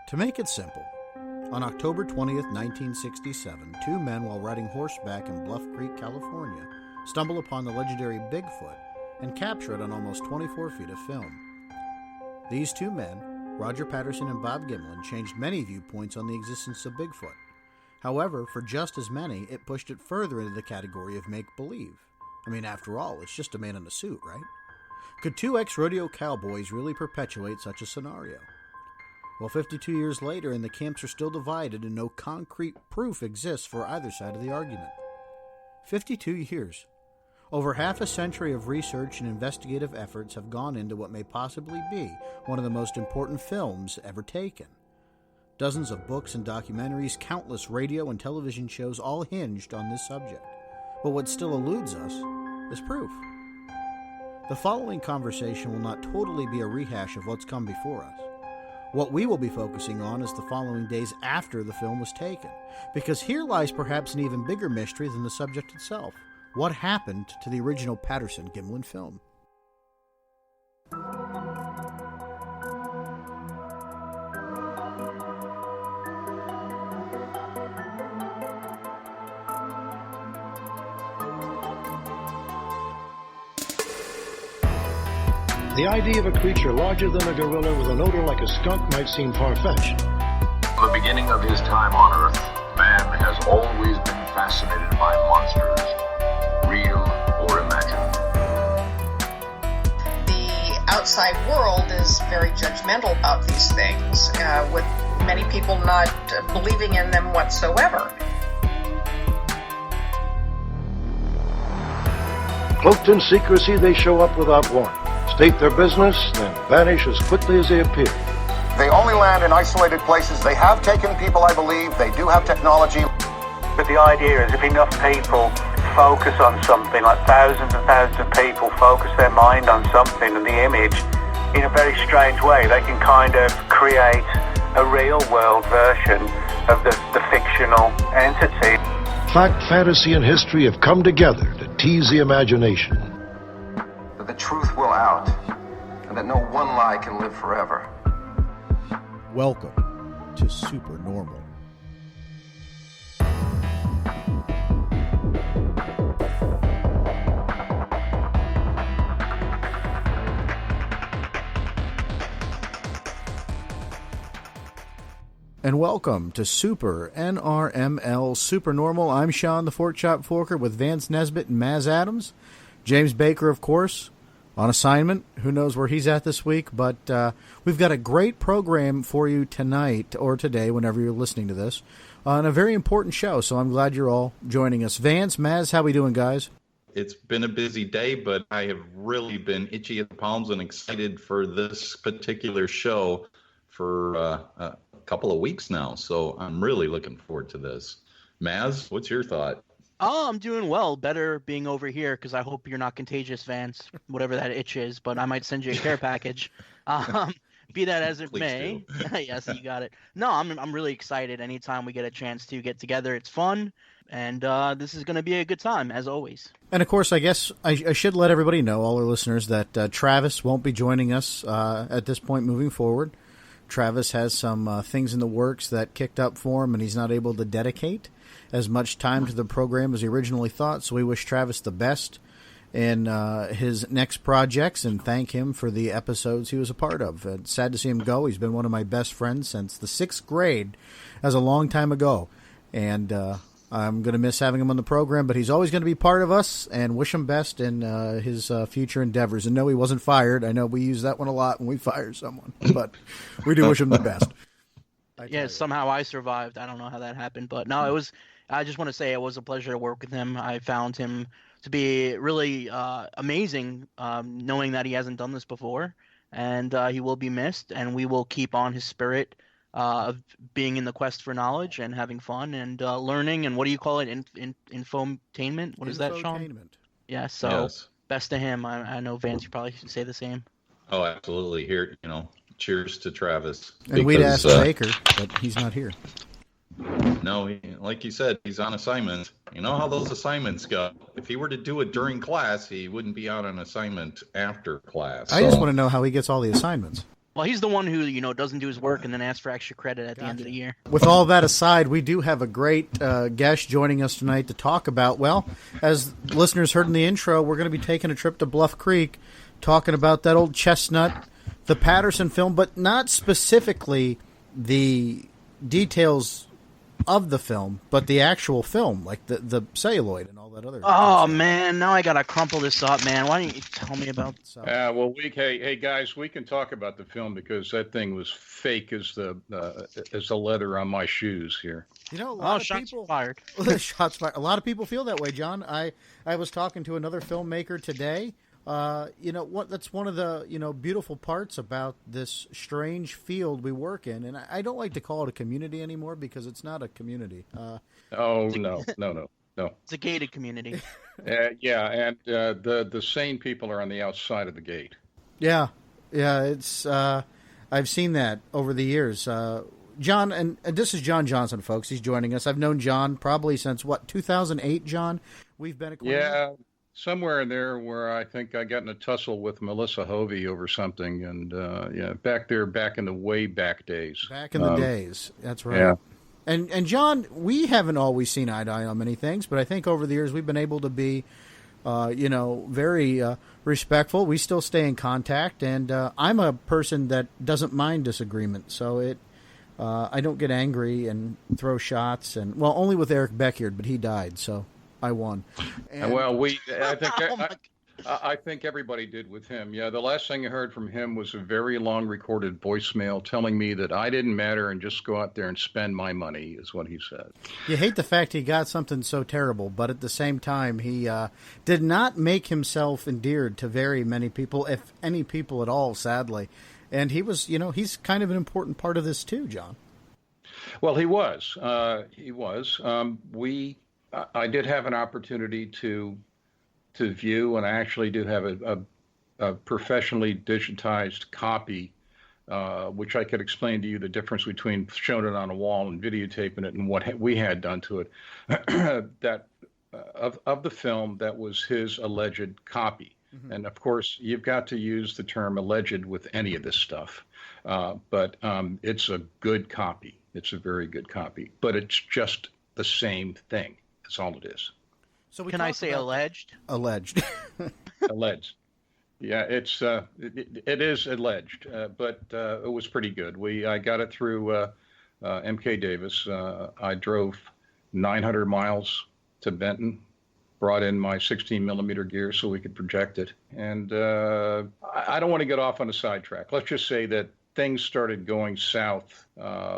To make it simple, on October 20th, 1967, two men while riding horseback in Bluff Creek, California, stumble upon the legendary Bigfoot and capture it on almost 24 feet of film. These two men, Roger Patterson and Bob Gimlin, changed many viewpoints on the existence of Bigfoot. However, for just as many, it pushed it further into the category of make-believe. I mean, after all, it's just a man in a suit, right? Could two ex-rodeo cowboys really perpetuate such a scenario? Well, 52 years later, and the camps are still divided and no concrete proof exists for either side of the argument. 52 years. Over half a century of research and investigative efforts have gone into what may possibly be one of the most important films ever taken. Dozens of books and documentaries, countless radio and television shows, all hinged on this subject. But what still eludes us is proof. The following conversation will not totally be a rehash of what's come before us. What we will be focusing on is the following days after the film was taken, because here lies perhaps an even bigger mystery than the subject itself. What happened to the original Patterson Gimlin film? The idea of a creature larger than a gorilla with an odor like a skunk might seem far-fetched. From the beginning of his time on Earth, man has always been fascinated by monsters, real or imagined. The outside world is very judgmental about these things, with many people not believing in them whatsoever. Cloaked in secrecy, they show up without warning, state their business, then vanish as quickly as they appear. They only land in isolated places. They have taken people, I believe. They do have technology. But the idea is if enough people focus on something, like thousands and thousands of people focus their mind on something and the image, in a very strange way, they can kind of create a real-world version of the fictional entity. Fact, fantasy, and history have come together to tease the imagination. That the truth will out, and that no one lie can live forever. Welcome to SuperNRML. And welcome to SuperNRML SuperNRML. I'm Sean the Fork Chop Forker with Vance, Nesbitt, and Maz Adams. James Baker, of course, on assignment. Who knows where he's at this week, but we've got a great program for you tonight or today, whenever you're listening to this, on a very important show, so I'm glad you're all joining us. Vance, Maz, how we doing, guys? It's been a busy day, but I have really been itchy at the palms and excited for this particular show for a couple of weeks now, so I'm really looking forward to this. Maz, what's your thought? Oh, I'm doing well. Better being over here because I hope you're not contagious, Vance, whatever that itch is, but I might send you a care package. Be that as it Please may. Yes, you got it. No, I'm really excited. Anytime we get a chance to get together, it's fun, and this is going to be a good time, as always. And, of course, I guess I should let everybody know, all our listeners, that Travis won't be joining us at this point moving forward. Travis has some things in the works that kicked up for him, and he's not able to dedicate as much time to the program as he originally thought, so we wish Travis the best in his next projects and thank him for the episodes he was a part of. It's sad to see him go. He's been one of my best friends since the 6th grade. That was a long time ago, and I'm going to miss having him on the program, but he's always going to be part of us, and wish him best in his future endeavors. And no, he wasn't fired. I know we use that one a lot when we fire someone, but we do wish him the best. Yeah, somehow I survived. I don't know how that happened, but no, it was. I just want to say it was a pleasure to work with him. I found him to be really amazing, knowing that he hasn't done this before, and he will be missed, and we will keep on his spirit of being in the quest for knowledge and having fun and learning, and what do you call it, infotainment? What is that, Sean? Yeah, so yes. Best to him. I know, Vance, you probably should say the same. Oh, absolutely. Here, cheers to Travis. And we'd ask Baker, but he's not here. No, like you said, he's on assignment. You know how those assignments go. If he were to do it during class, he wouldn't be out on assignment after class. I just want to know how he gets all the assignments. Well, he's the one who, doesn't do his work and then asks for extra credit at the end of the year. With all that aside, we do have a great guest joining us tonight to talk about, well, as listeners heard in the intro, we're going to be taking a trip to Bluff Creek, talking about that old chestnut, the Patterson film, but not specifically the details of the film, but the actual film, like the celluloid and all that other stuff. Man, now I got to crumple this up, man. Why don't you tell me about this? Hey guys, we can talk about the film because that thing was fake as the leather on my shoes here. A lot of shots people fired. Shots fired. A lot of people feel that way, John. I was talking to another filmmaker today. That's one of the beautiful parts about this strange field we work in, and I don't like to call it a community anymore because it's not a community. No. It's a gated community. The sane people are on the outside of the gate. Yeah. It's I've seen that over the years. John, and this is John Johnsen, folks. He's joining us. I've known John probably since 2008. John, we've been acquainted. Yeah. Somewhere in there where I think I got in a tussle with Melissa Hovey over something, and back in the way back days. Back in the days, that's right. Yeah. And John, we haven't always seen eye to eye on many things, but I think over the years we've been able to be, very respectful. We still stay in contact, and I'm a person that doesn't mind disagreement, so I don't get angry and throw shots, and only with Eric Beckyard, but he died, so I won. And, I think everybody did with him. Yeah, the last thing I heard from him was a very long recorded voicemail telling me that I didn't matter and just go out there and spend my money, is what he said. You hate the fact he got something so terrible, but at the same time, he did not make himself endeared to very many people, if any people at all, sadly. And he was, he's kind of an important part of this too, John. Well, he was. I did have an opportunity to view, and I actually do have a professionally digitized copy, which I could explain to you the difference between showing it on a wall and videotaping it and what we had done to it. Of the film that was his alleged copy. Mm-hmm. And of course, you've got to use the term alleged with any of this stuff. But it's a good copy. It's a very good copy. But it's just the same thing. That's all it is. So can I say alleged? Alleged. Alleged. Yeah, it is alleged, but it was pretty good. I got it through MK Davis. I drove 900 miles to Benton, brought in my 16 millimeter gear so we could project it. And I don't want to get off on a sidetrack. Let's just say that things started going south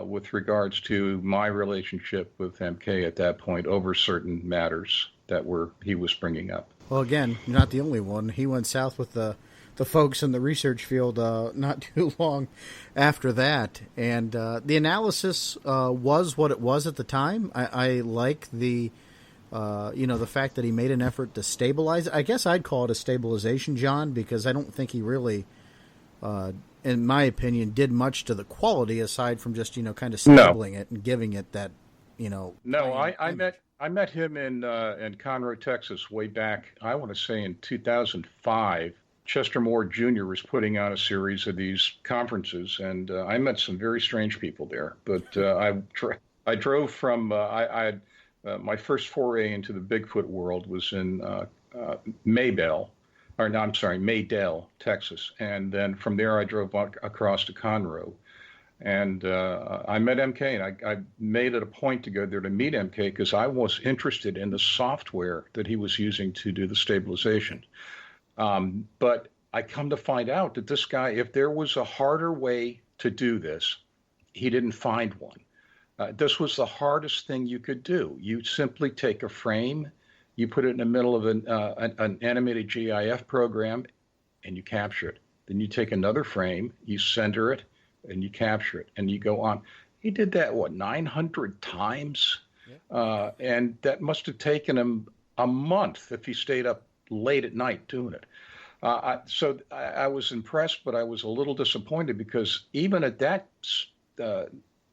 with regards to my relationship with MK at that point over certain matters that he was bringing up. Well, again, you're not the only one. He went south with the folks in the research field not too long after that. And the analysis was what it was at the time. I like the fact that he made an effort to stabilize it. I guess I'd call it a stabilization, John, because I don't think he really, in my opinion, did much to the quality aside from just, kind of stabling it and giving it that, No, I met him in Conroe, Texas, way back, I want to say in 2005. Chester Moore Jr. was putting on a series of these conferences, and I met some very strange people there. But I drove from my first foray into the Bigfoot world was in Maydell, Texas, and then from there I drove across to Conroe. And I met MK, and I made it a point to go there to meet MK because I was interested in the software that he was using to do the stabilization. But I come to find out that this guy, if there was a harder way to do this, he didn't find one. This was the hardest thing you could do. You simply take a frame, you put it in the middle of an animated GIF program, and you capture it. Then you take another frame, you center it, and you capture it, and you go on. He did that, 900 times? Yeah. And that must have taken him a month if he stayed up late at night doing it. So I was impressed, but I was a little disappointed because even at that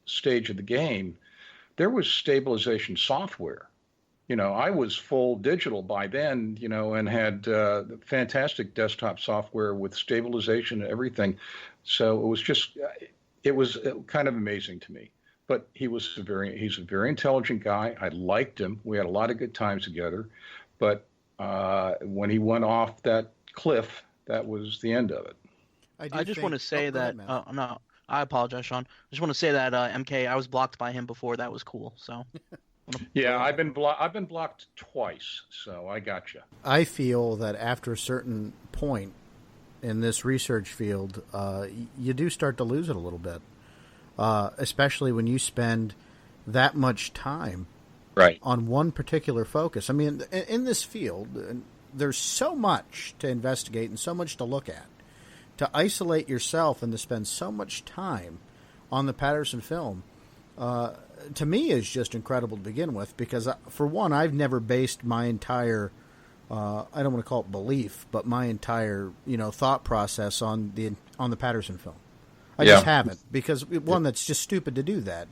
stage of the game, there was stabilization software I was full digital by then, and had fantastic desktop software with stabilization and everything. So it was kind of amazing to me. But he's a very intelligent guy. I liked him. We had a lot of good times together. But when he went off that cliff, that was the end of it. I just want to say that no, I apologize, Sean. I just want to say that MK, I was blocked by him before. That was cool. So. Yeah, I've been blocked twice, so I gotcha. I feel that after a certain point in this research field, you do start to lose it a little bit, especially when you spend that much time on one particular focus. I mean, in this field, there's so much to investigate and so much to look at. To isolate yourself and to spend so much time on the Patterson film, to me, is just incredible to begin with, because for one, I've never based my entire, I don't want to call it belief, but my entire, thought process on the Patterson film. I just haven't, because one, that's just stupid to do that.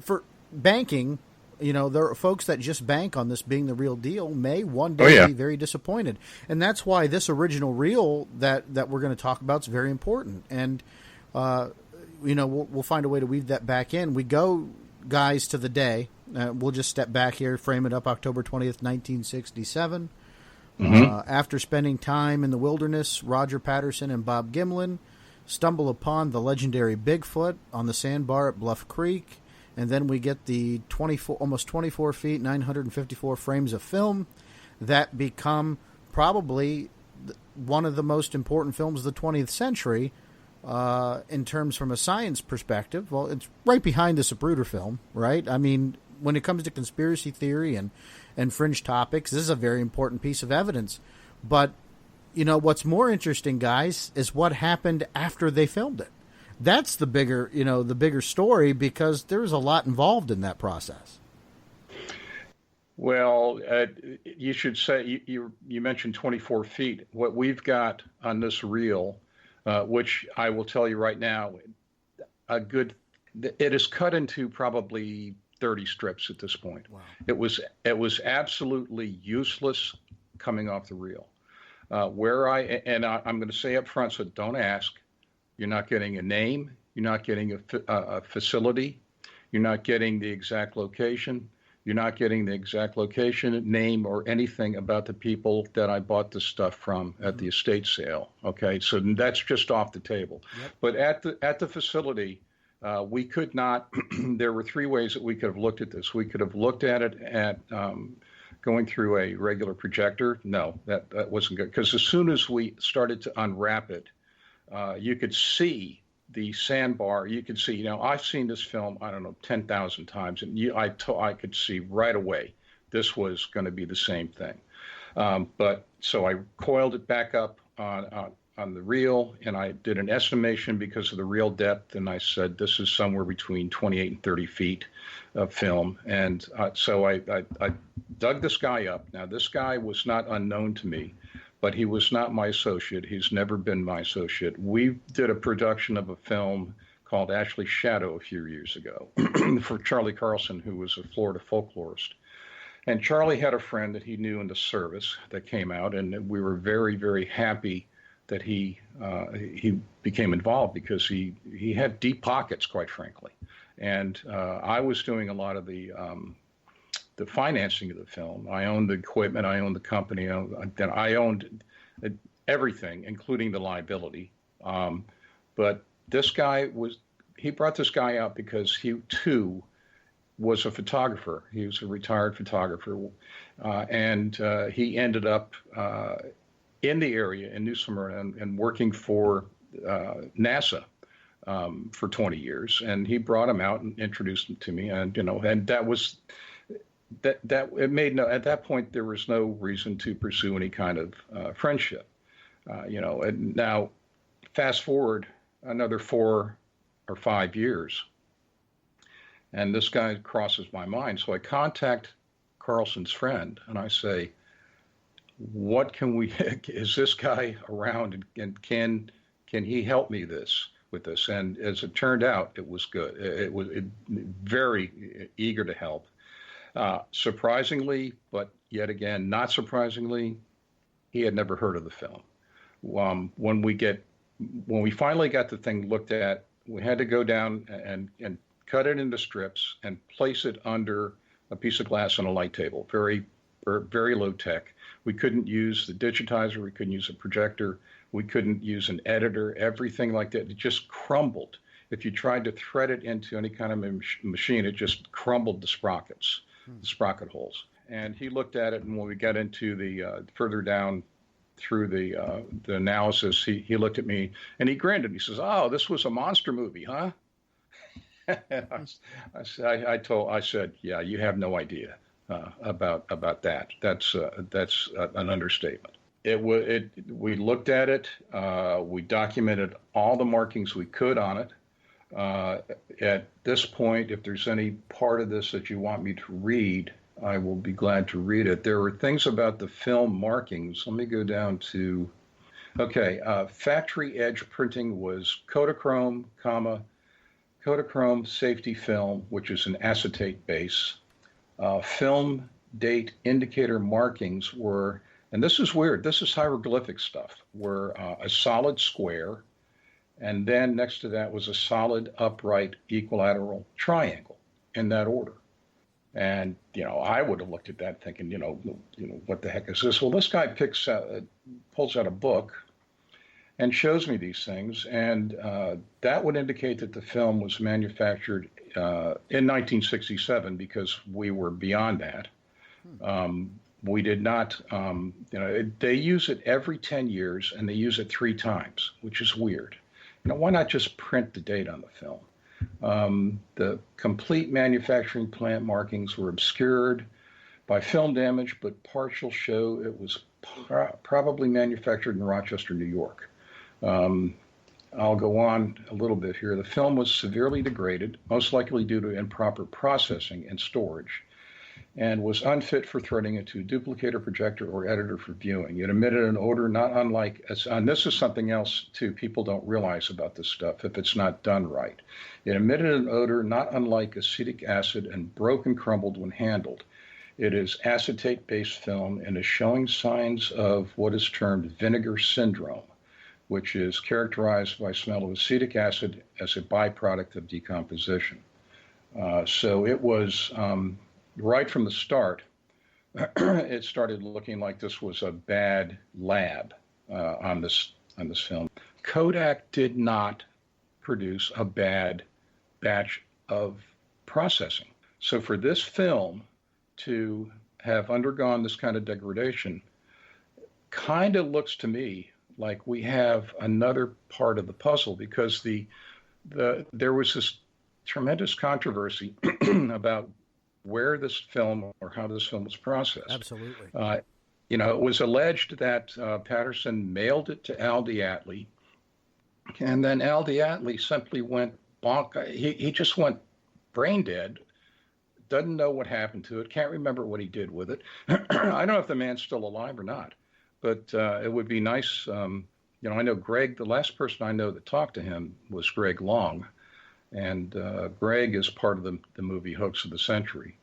For banking, there are folks that just bank on this being the real deal may one day be very disappointed. And that's why this original reel that we're going to talk about is very important. And, we'll find a way to weave that back in. We go, guys, to the day. We'll just step back here, frame it up, October 20th, 1967. After spending time in the wilderness, Roger Patterson and Bob Gimlin stumble upon the legendary Bigfoot on the sandbar at Bluff Creek. And then we get the almost 24 feet, 954 frames of film that become probably one of the most important films of the 20th century in terms from a science perspective. Well, it's right behind the Spreaker film, right? I mean, when it comes to conspiracy theory and fringe topics, this is a very important piece of evidence. But, what's more interesting, guys, is what happened after they filmed it. That's the bigger story, because there's a lot involved in that process. Well, you should say, you mentioned 24 feet. What we've got on this reel, which I will tell you right now, it is cut into probably 30 strips at this point. Wow. It was absolutely useless coming off the reel. I'm going to say up front, so don't ask. You're not getting a name. You're not getting a facility. You're not getting the exact location. You're not getting the exact location, name, or anything about the people that I bought this stuff from at the estate sale. Okay, so that's just off the table. Yep. But at the facility, we could not. There were three ways that we could have looked at this. We could have looked at it at going through a regular projector. No, that wasn't good, because as soon as we started to unwrap it, you could see the sandbar. You could see, I've seen this film, 10,000 times, and I could see right away this was going to be the same thing. But so I coiled it back up on the reel, and I did an estimation because of the reel depth, and I said this is somewhere between 28 and 30 feet of film. And so I dug this guy up. Now, this guy was not unknown to me, but he was not my associate. He's never been my associate. We did a production of a film called Ashley's Shadow a few years ago for Charlie Carlson, who was a Florida folklorist. And Charlie had a friend that he knew in the service that came out, and we were very, very happy that he became involved, because he had deep pockets, quite frankly. And I was doing a lot of the financing of the film. I owned the equipment, I owned the company, I owned everything, including the liability. But this guy he brought this guy out because he too was a photographer. He was a retired photographer, and he ended up in the area in New Smyrna and working for NASA for 20 years. And he brought him out and introduced him to me, and and that was. At that point there was no reason to pursue any kind of friendship, and now fast forward another 4 or 5 years, and this guy crosses my mind. So I contact Carlson's friend and I say, what can we, is this guy around, and can he help me with this? And as it turned out, it was good. It was very eager to help. Surprisingly, but yet again, not surprisingly, he had never heard of the film. When we finally got the thing looked at, we had to go down and cut it into strips and place it under a piece of glass on a light table. Very, very low tech. We couldn't use the digitizer. We couldn't use a projector. We couldn't use an editor. Everything like that. It just crumbled. If you tried to thread it into any kind of machine, it just crumbled the sprockets, the sprocket holes. And he looked at it, and when we got into the further down through the analysis, he looked at me and he grinned and he says, "Oh, this was a monster movie, huh?" And I said, "Yeah, you have no idea about that. That's an understatement." We looked at it. We documented all the markings we could on it. At this point, if there's any part of this that you want me to read, I will be glad to read it. There were things about the film markings. Let me go down to, factory edge printing was Kodachrome, Kodachrome safety film, which is an acetate base. Film date indicator markings were, and this is weird, this is hieroglyphic stuff, were a solid square, and then next to that was a solid upright equilateral triangle in that order. And, I would have looked at that thinking, what the heck is this? Well, this guy pulls out a book and shows me these things. And that would indicate that the film was manufactured in 1967 because we were beyond that. We did not, they use it every 10 years and they use it 3 times, which is weird. Why not just print the date on the film? The complete manufacturing plant markings were obscured by film damage, but partial show it was probably manufactured in Rochester, New York. I'll go on a little bit here. The film was severely degraded, most likely due to improper processing and storage, and was unfit for threading into a duplicator, projector, or editor for viewing. It emitted an odor not unlike, and this is something else, too, people don't realize about this stuff if it's not done right. It emitted an odor not unlike acetic acid and broke and crumbled when handled. It is acetate-based film and is showing signs of what is termed vinegar syndrome, which is characterized by smell of acetic acid as a byproduct of decomposition. So it was... right from the start, it started looking like this was a bad lab on this film. Kodak did not produce a bad batch of processing. So for this film to have undergone this kind of degradation kind of looks to me like we have another part of the puzzle, because there was this tremendous controversy about where this film or how this film was processed. Absolutely. It was alleged that Patterson mailed it to Al DeAtley, and then Al DeAtley simply went bonk. He just went brain dead, doesn't know what happened to it, can't remember what he did with it. I don't know if the man's still alive or not, but it would be nice. I know Greg, the last person I know that talked to him was Greg Long. And Greg is part of the movie Hoax of the Century.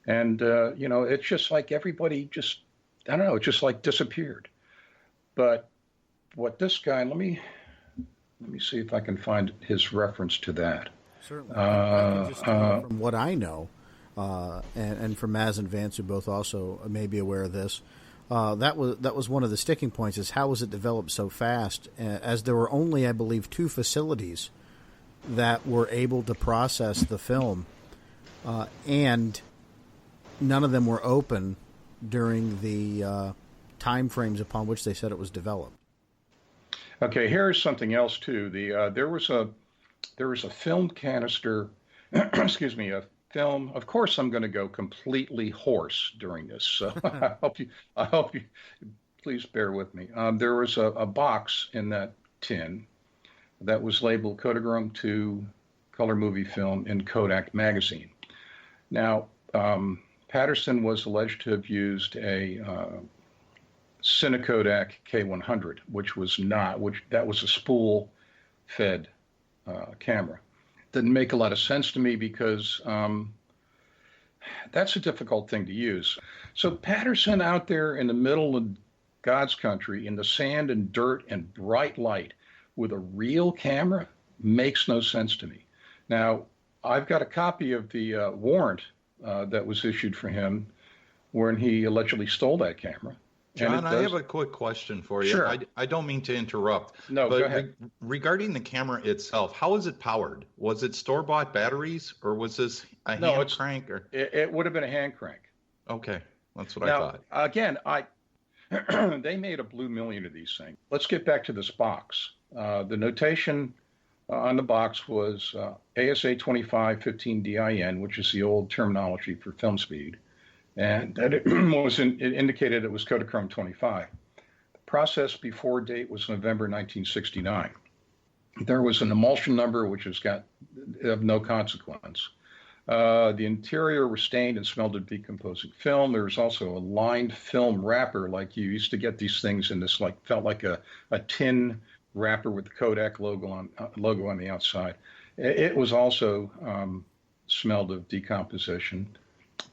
And, it's just like everybody just, I don't know, it just like disappeared. But what this guy, let me see if I can find his reference to that. Certainly. Just from what I know, and from Maz and Vance, who both also may be aware of this, that was one of the sticking points, is how was it developed so fast, as there were only, I believe, 2 facilities that were able to process the film, and none of them were open during the time frames upon which they said it was developed. Okay, here's something else too. There was a film canister, excuse me, a film. Of course, I'm going to go completely hoarse during this, so I hope you please bear with me. There was a box in that tin that was labeled Kodachrome 2 color movie film in Kodak magazine. Now, Patterson was alleged to have used a Cinekodak K100, that was a spool-fed camera. Didn't make a lot of sense to me because that's a difficult thing to use. So Patterson out there in the middle of God's country in the sand and dirt and bright light with a real camera makes no sense to me. Now, I've got a copy of the warrant that was issued for him when he allegedly stole that camera. John, I have a quick question for you. Sure. I don't mean to interrupt. No, but go ahead. Regarding the camera itself, how is it powered? Was it store-bought batteries, or was this a hand crank? Or it would have been a hand crank. Okay, that's what I thought. Again, they made a blue million of these things. Let's get back to this box. The notation on the box was ASA 2515 DIN, which is the old terminology for film speed. And that it indicated it was Kodachrome 25. The process before date was November 1969. There was an emulsion number, which has got of no consequence. The interior was stained and smelled of decomposing film. There was also a lined film wrapper, like you used to get these things in this, felt like a tin wrapper with the Kodak logo on the outside. It was also smelled of decomposition.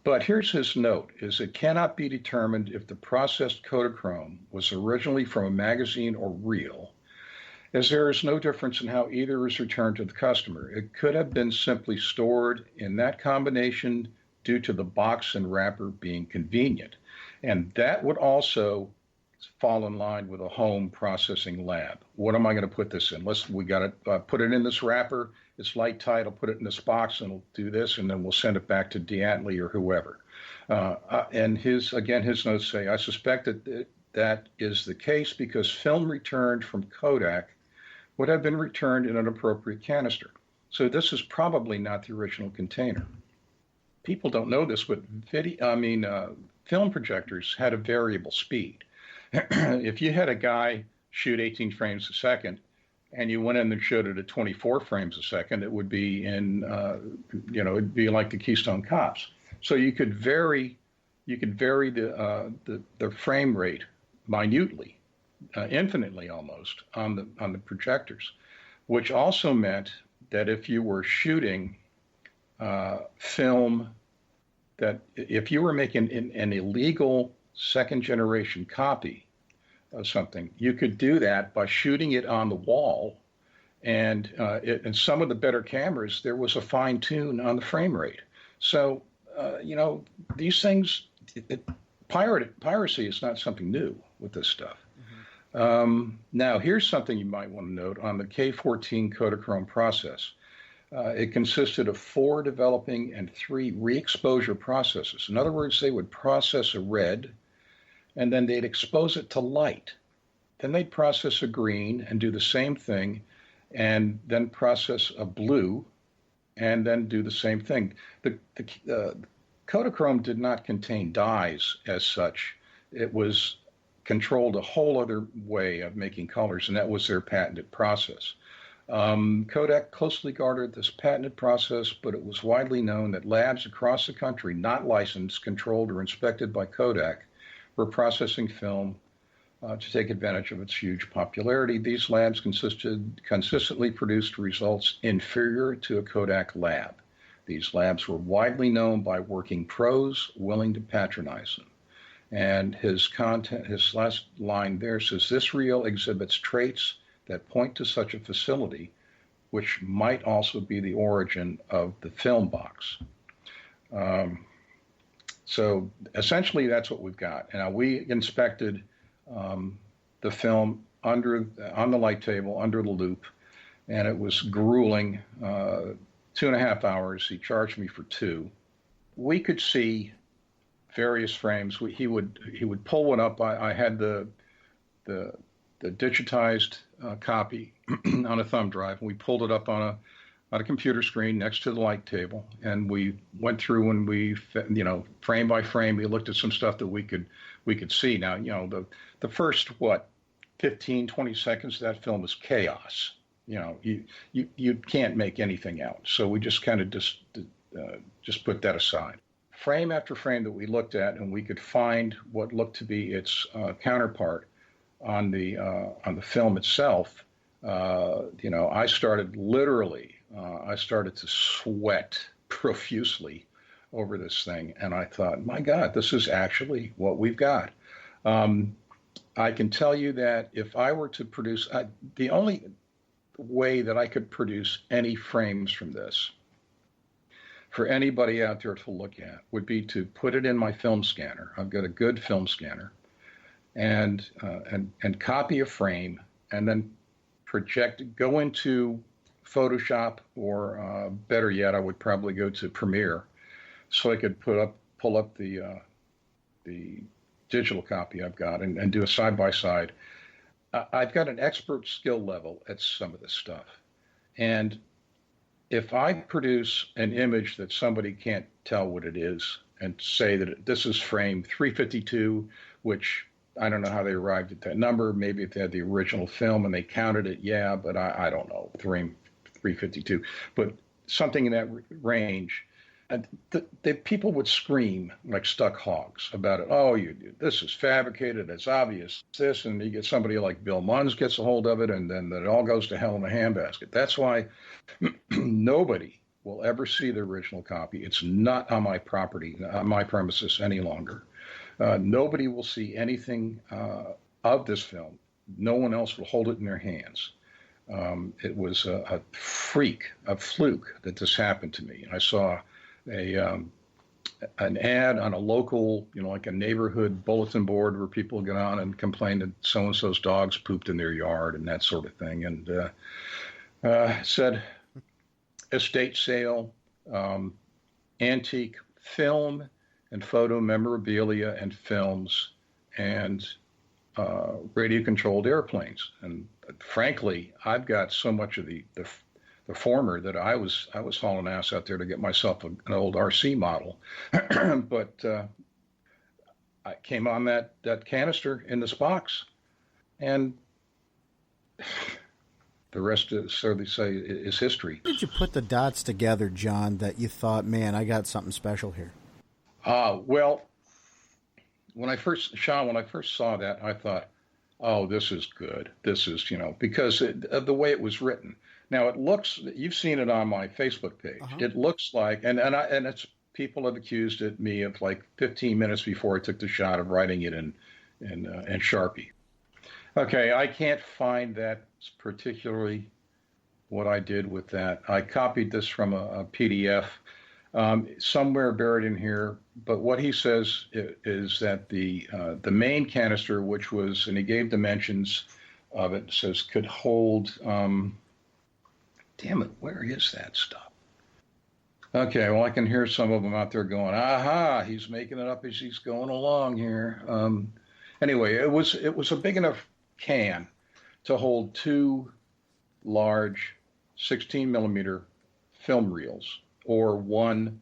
But here's his note, is it cannot be determined if the processed Kodachrome was originally from a magazine or reel, as there is no difference in how either is returned to the customer. It could have been simply stored in that combination due to the box and wrapper being convenient. And that would also fall in line with a home processing lab. What am I going to put this in? We got to put it in this wrapper. It's light tight. I'll put it in this box and we'll do this, and then we'll send it back to D'Antley or whoever. And his notes say, I suspect that is the case because film returned from Kodak would have been returned in an appropriate canister. So this is probably not the original container. People don't know this, but film projectors had a variable speed. If you had a guy shoot 18 frames a second and you went in and showed it at 24 frames a second, it would be it'd be like the Keystone Cops. So you could vary the frame rate minutely, infinitely almost on the projectors, which also meant that if you were shooting film, that if you were making an illegal second generation copy of something, you could do that by shooting it on the wall. And in some of the better cameras, there was a fine tune on the frame rate. So, these things, piracy is not something new with this stuff. Mm-hmm. Now, here's something you might want to note on the K14 Kodachrome process. It consisted of 4 developing and 3 re-exposure processes. In other words, they would process a red, and then they'd expose it to light. Then they'd process a green and do the same thing, and then process a blue, and then do the same thing. The Kodachrome did not contain dyes as such. It was controlled a whole other way of making colors, and that was their patented process. Kodak closely guarded this patented process, but it was widely known that labs across the country, not licensed, controlled, or inspected by Kodak, were processing film to take advantage of its huge popularity. These labs consistently produced results inferior to a Kodak lab. These labs were widely known by working pros willing to patronize them. And his last line there says, this reel exhibits traits that point to such a facility, which might also be the origin of the film box. So essentially, that's what we've got. Now, we inspected the film on the light table, under the loop, and it was grueling, 2.5 hours. He charged me for 2. We could see various frames. He would pull one up. I had the digitized copy on a thumb drive, and we pulled it up on a computer screen next to the light table, and we went through and we, frame by frame, we looked at some stuff that we could see. Now, the first 15, 20 seconds of that film is chaos. You can't make anything out. So we just kind of just put that aside. Frame after frame that we looked at, and we could find what looked to be its counterpart on the film itself. I started to sweat profusely over this thing, and I thought, my God, this is actually what we've got. I can tell you that if I were to produce, the only way that I could produce any frames from this for anybody out there to look at would be to put it in my film scanner. I've got a good film scanner, and copy a frame, and then go into Photoshop, or better yet, I would probably go to Premiere, so I could pull up the digital copy I've got and do a side-by-side. I've got an expert skill level at some of this stuff. And if I produce an image that somebody can't tell what it is and say that this is frame 352, which I don't know how they arrived at that number. Maybe if they had the original film and they counted it, yeah, but I don't know, frame 352. But something in that range. And the people would scream like stuck hogs about it. Oh, this is fabricated. It's obvious. This, and you get somebody like Bill Munns gets a hold of it, and then it all goes to hell in a handbasket. That's why nobody will ever see the original copy. It's not on my property, on my premises any longer. Nobody will see anything of this film. No one else will hold it in their hands. It was a fluke that this happened to me. I saw an ad on a local, like a neighborhood bulletin board where people get on and complain that so-and-so's dogs pooped in their yard and that sort of thing. And said estate sale, antique film and photo memorabilia and films, and radio-controlled airplanes. And frankly, I've got so much of the former that I was hauling ass out there to get myself an old RC model. But I came on that canister in this box, and the rest is, so they say, is history. How did you put the dots together, John, that you thought, man, I got something special here? Well, when I first saw that, I thought, oh, this is good. This is, because of the way it was written. Now it looks, you've seen it on my Facebook page. Uh-huh. It looks like, and it's, people have accused me of like 15 minutes before I took the shot of writing it in Sharpie. Okay, I can't find that particularly what I did with that. I copied this from a PDF somewhere buried in here. But what he says is that the main canister, which was, and he gave dimensions of it, says could hold. Damn it, where is that stuff? Okay, well, I can hear some of them out there going, aha, he's making it up as he's going along here. Anyway, it was a big enough can to hold two large 16 millimeter film reels, or one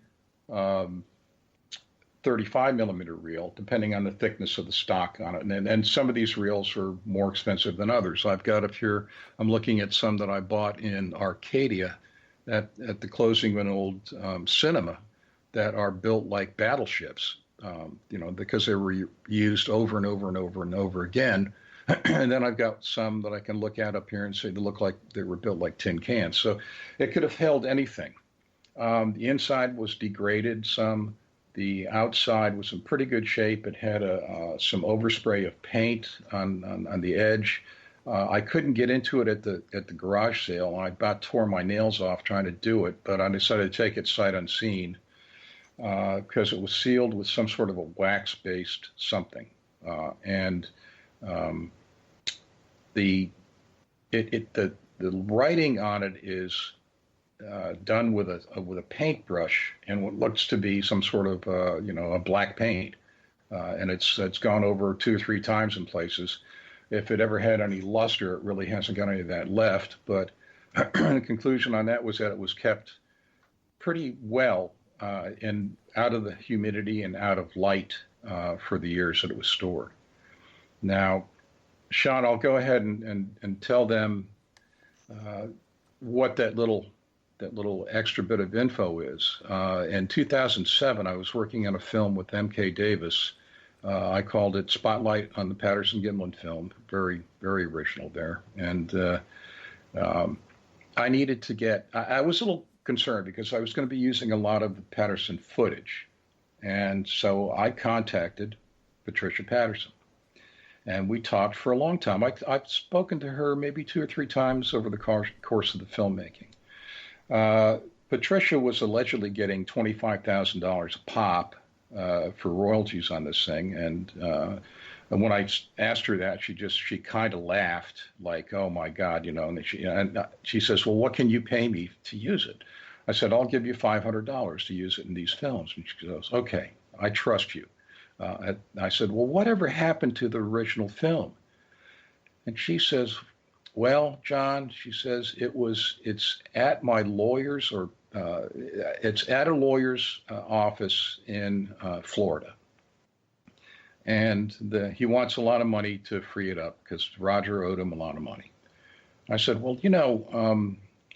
35 millimeter reel, depending on the thickness of the stock on it. And some of these reels are more expensive than others. I've got up here, I'm looking at some that I bought in Arcadia at the closing of an old cinema that are built like battleships, because they were used over and over and over and over again. And then I've got some that I can look at up here and say they look like they were built like tin cans. So it could have held anything. The inside was degraded some. The outside was in pretty good shape. It had some overspray of paint on the edge. I couldn't get into it at the garage sale. I about tore my nails off trying to do it, but I decided to take it sight unseen because it was sealed with some sort of a wax-based something. The writing on it is done with a paintbrush and what looks to be some sort of a black paint, and it's gone over 2 or 3 times in places. If it ever had any luster, it really hasn't got any of that left. But the conclusion on that was that it was kept pretty well and out of the humidity and out of light for the years that it was stored. Now, Sean, I'll go ahead and tell them what that little extra bit of info is. In 2007, I was working on a film with M.K. Davis. I called it Spotlight on the Patterson Gimlin Film. Very, very original there. And I needed to get, I was a little concerned because I was going to be using a lot of the Patterson footage. And so I contacted Patricia Patterson. And we talked for a long time. I've spoken to her maybe 2 or 3 times over the course of the filmmaking. Patricia was allegedly getting $25,000 a pop for royalties on this thing. And when I asked her that, she kind of laughed, like, "Oh my God," And she says, "Well, what can you pay me to use it?" I said, "I'll give you $500 to use it in these films." And she goes, "Okay, I trust you." I said, "Well, whatever happened to the original film?" And she says, "Well, John," she says, it's at my lawyer's it's at a lawyer's office in Florida. And he wants a lot of money to free it up because Roger owed him a lot of money. I said, "Well,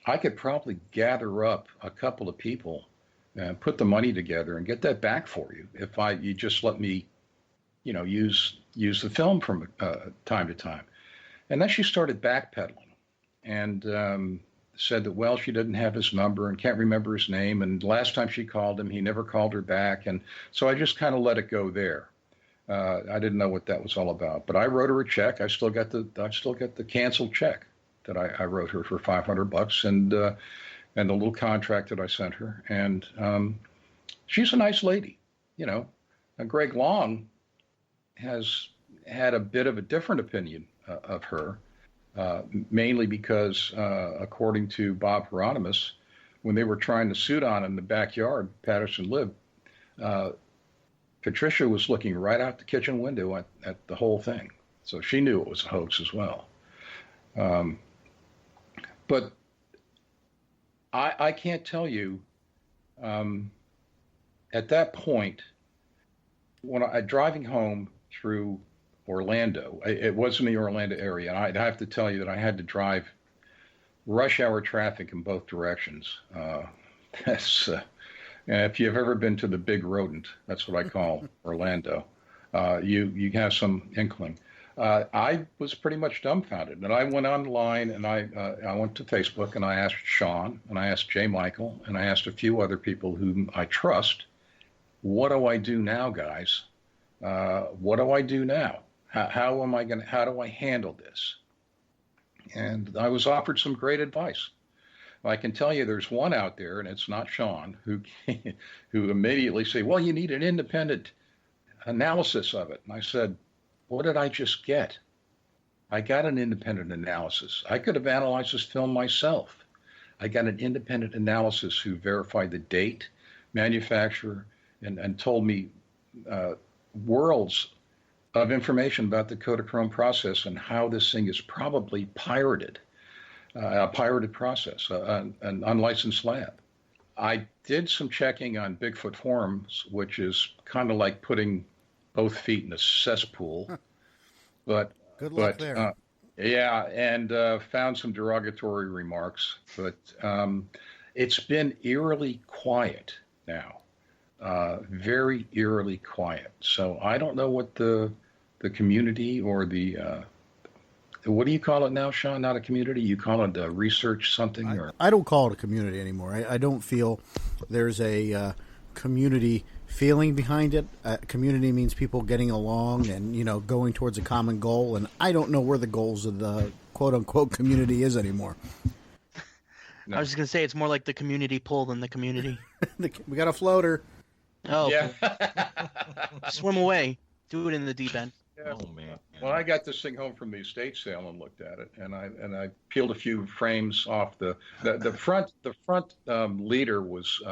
I could probably gather up a couple of people and put the money together and get that back for you if you just let me, use the film from time to time." And then she started backpedaling and said that, well, she didn't have his number and can't remember his name. And last time she called him, he never called her back. And so I just kind of let it go there. I didn't know what that was all about. But I wrote her a check. I still got the canceled check that I wrote her for $500 and the little contract that I sent her. And she's a nice lady, And Greg Long has had a bit of a different opinion of her, mainly because, according to Bob Hieronymus, when they were trying to suit on in the backyard Patterson lived, Patricia was looking right out the kitchen window at the whole thing. So she knew it was a hoax as well. But I can't tell you, at that point, when driving home through Orlando, it was in the Orlando area, and I'd have to tell you that I had to drive rush hour traffic in both directions. If you've ever been to the Big Rodent, that's what I call Orlando, you have some inkling. I was pretty much dumbfounded, and I went online and I went to Facebook and I asked Sean and I asked Jay Michael and I asked a few other people whom I trust, what do I do now, guys? What do I do now? How do I handle this? And I was offered some great advice. I can tell you there's one out there, and it's not Sean, who immediately say, well, you need an independent analysis of it. And I said, what did I just get? I got an independent analysis. I could have analyzed this film myself. I got an independent analysis who verified the date, manufacturer, and told me worlds of information about the Kodachrome process and how this thing is probably pirated, a pirated process, an unlicensed lab. I did some checking on Bigfoot forums, which is kind of like putting both feet in a cesspool. But good luck there. Yeah, and found some derogatory remarks. But it's been eerily quiet now, very eerily quiet. So I don't know what the community or the what do you call it now, Sean? Not a community. You call it research something? I don't call it a community anymore. I don't feel there's a community feeling behind it. Community means people getting along and, going towards a common goal. And I don't know where the goals of the quote-unquote community is anymore. No. I was just going to say it's more like the community pull than the community. We got a floater. Oh, yeah. Swim away. Do it in the deep end. Yeah. Oh, man. Well, I got this thing home from the estate sale and looked at it, and I peeled a few frames off the front. The front leader was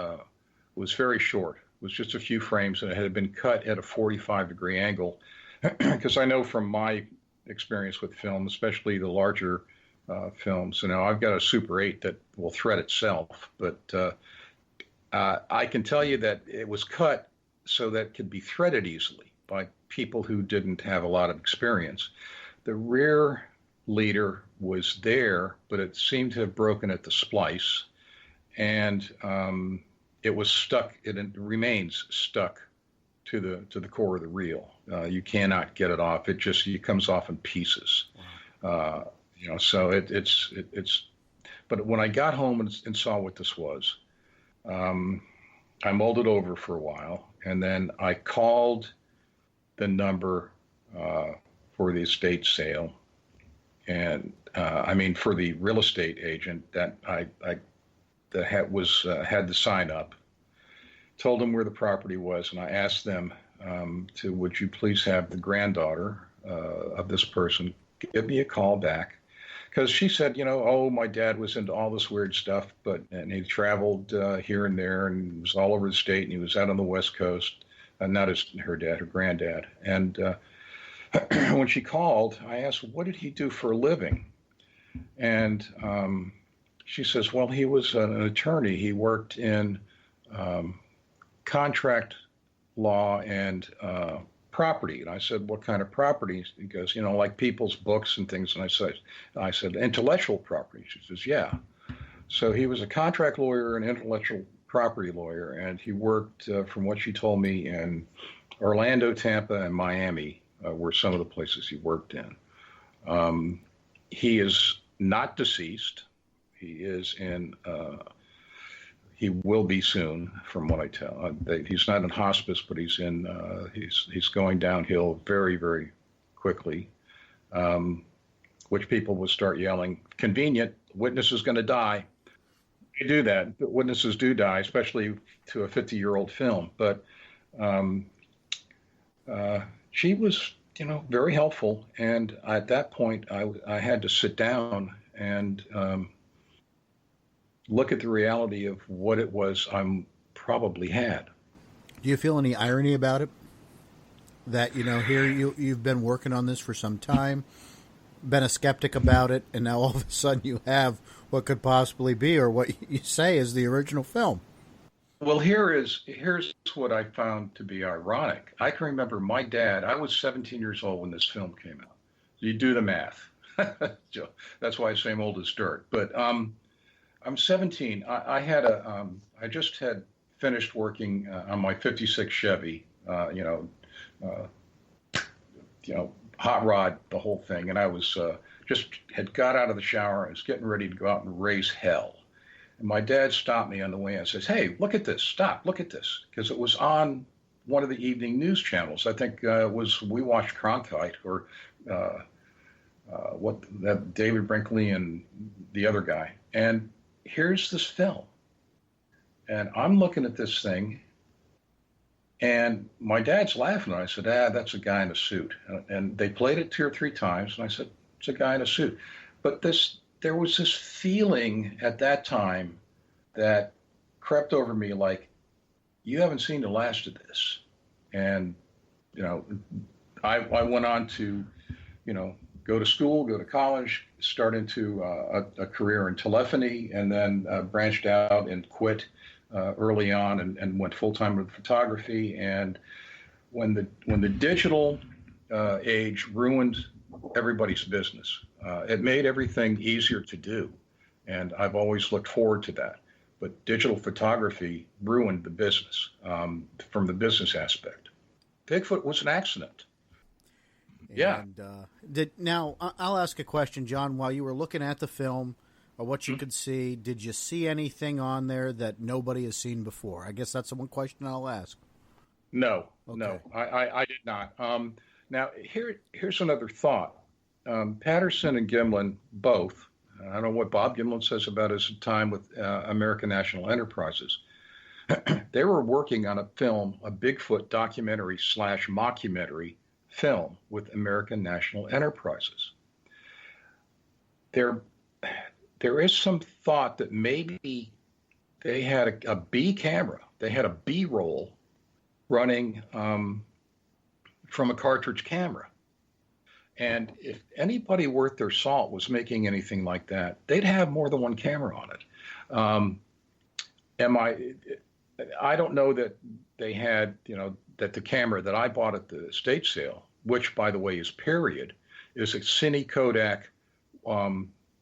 very short. It was just a few frames, and it had been cut at a 45-degree angle. Because I know from my experience with film, especially the larger films, I've got a Super 8 that will thread itself, but I can tell you that it was cut so that it could be threaded easily by people who didn't have a lot of experience. The rear leader was there, but it seemed to have broken at the splice, and it was stuck. It remains stuck to the core of the reel. You cannot get it off. It comes off in pieces. Wow. So it's. But when I got home and saw what this was, I mulled it over for a while, and then I called the number for the estate sale, and for the real estate agent that had the sign up. Told them where the property was, and I asked them would you please have the granddaughter of this person give me a call back, because she said, my dad was into all this weird stuff, and he traveled here and there, and was all over the state, and he was out on the West Coast, not her dad, her granddad. And when she called, I asked, what did he do for a living? And she says, well, he was an attorney. He worked in contract law and property. And I said, what kind of property? He goes, like people's books and things. And I said, intellectual property. She says, yeah. So he was a contract lawyer and intellectual property lawyer. And he worked, from what she told me, in Orlando, Tampa, and Miami were some of the places he worked in. He is not deceased. He is in, he will be soon, from what I tell. He's not in hospice, but he's in. He's going downhill very, very quickly, which people will start yelling, "Convenient! Witness is going to die." They do that. Witnesses do die, especially to a 50-year-old film. But she was, very helpful. And at that point, I had to sit down and look at the reality of what it was I probably had. Do you feel any irony about it? That, here you've been working on this for some time, been a skeptic about it, and now all of a sudden you have what could possibly be, or what you say is the original film. Well, here's what I found to be ironic. I can remember my dad, I was 17 years old when this film came out. You do the math. That's why I say I'm old as dirt. But I'm 17. I just had finished working on my '56 Chevy, hot rod, the whole thing, and I was just had got out of the shower. I was getting ready to go out and raise hell, and my dad stopped me on the way and says, "Hey, look at this! Stop! Look at this!" Because it was on one of the evening news channels. I think we watched Cronkite or David Brinkley and the other guy, and here's this film, and I'm looking at this thing, and my dad's laughing. And I said, that's a guy in a suit. And they played it 2 or 3 times, and I said, it's a guy in a suit. But there was this feeling at that time that crept over me, like, you haven't seen the last of this. And, I went on to, go to school, go to college, start into a career in telephony, and then branched out and quit early on and went full-time with photography. And when the digital age ruined everybody's business, it made everything easier to do. And I've always looked forward to that. But digital photography ruined the business from the business aspect. Bigfoot was an accident. Yeah. Now, I'll ask a question, John. While you were looking at the film, or what you could see, did you see anything on there that nobody has seen before? I guess that's the one question I'll ask. No, Okay. no, I did not. Now, here's another thought. Patterson and Gimlin both, I don't know what Bob Gimlin says about his time with American National Enterprises. They were working on a film, a Bigfoot documentary / mockumentary film with American National Enterprises. There is some thought that maybe they had a B camera. They had a B-roll running from a cartridge camera. And if anybody worth their salt was making anything like that, they'd have more than one camera on it. I don't know that they had, that the camera that I bought at the estate sale, which, by the way, is period, is a Cine Kodak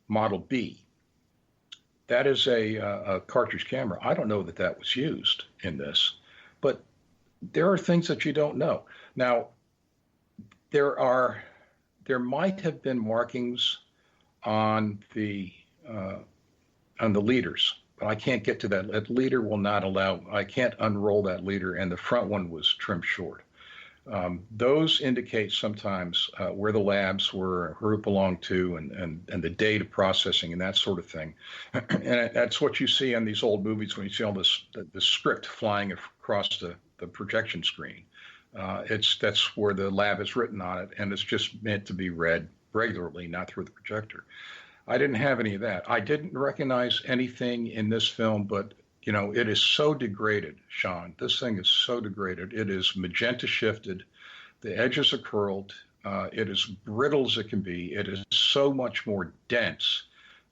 Model B. That is a cartridge camera. I don't know that was used in this, but there are things that you don't know. Now, there might have been markings on the leaders, but I can't get to that. That leader will not allow, I can't unroll that leader, and the front one was trimmed short. Those indicate sometimes where the labs were, who it belonged to, and the data processing and that sort of thing. And that's what you see on these old movies when you see all this the script flying across the projection screen. That's where the lab is written on it, and it's just meant to be read regularly, not through the projector. I didn't have any of that. I didn't recognize anything in this film, but it is so degraded, Sean. This thing is so degraded. It is magenta shifted. The edges are curled. It is brittle as it can be. It is so much more dense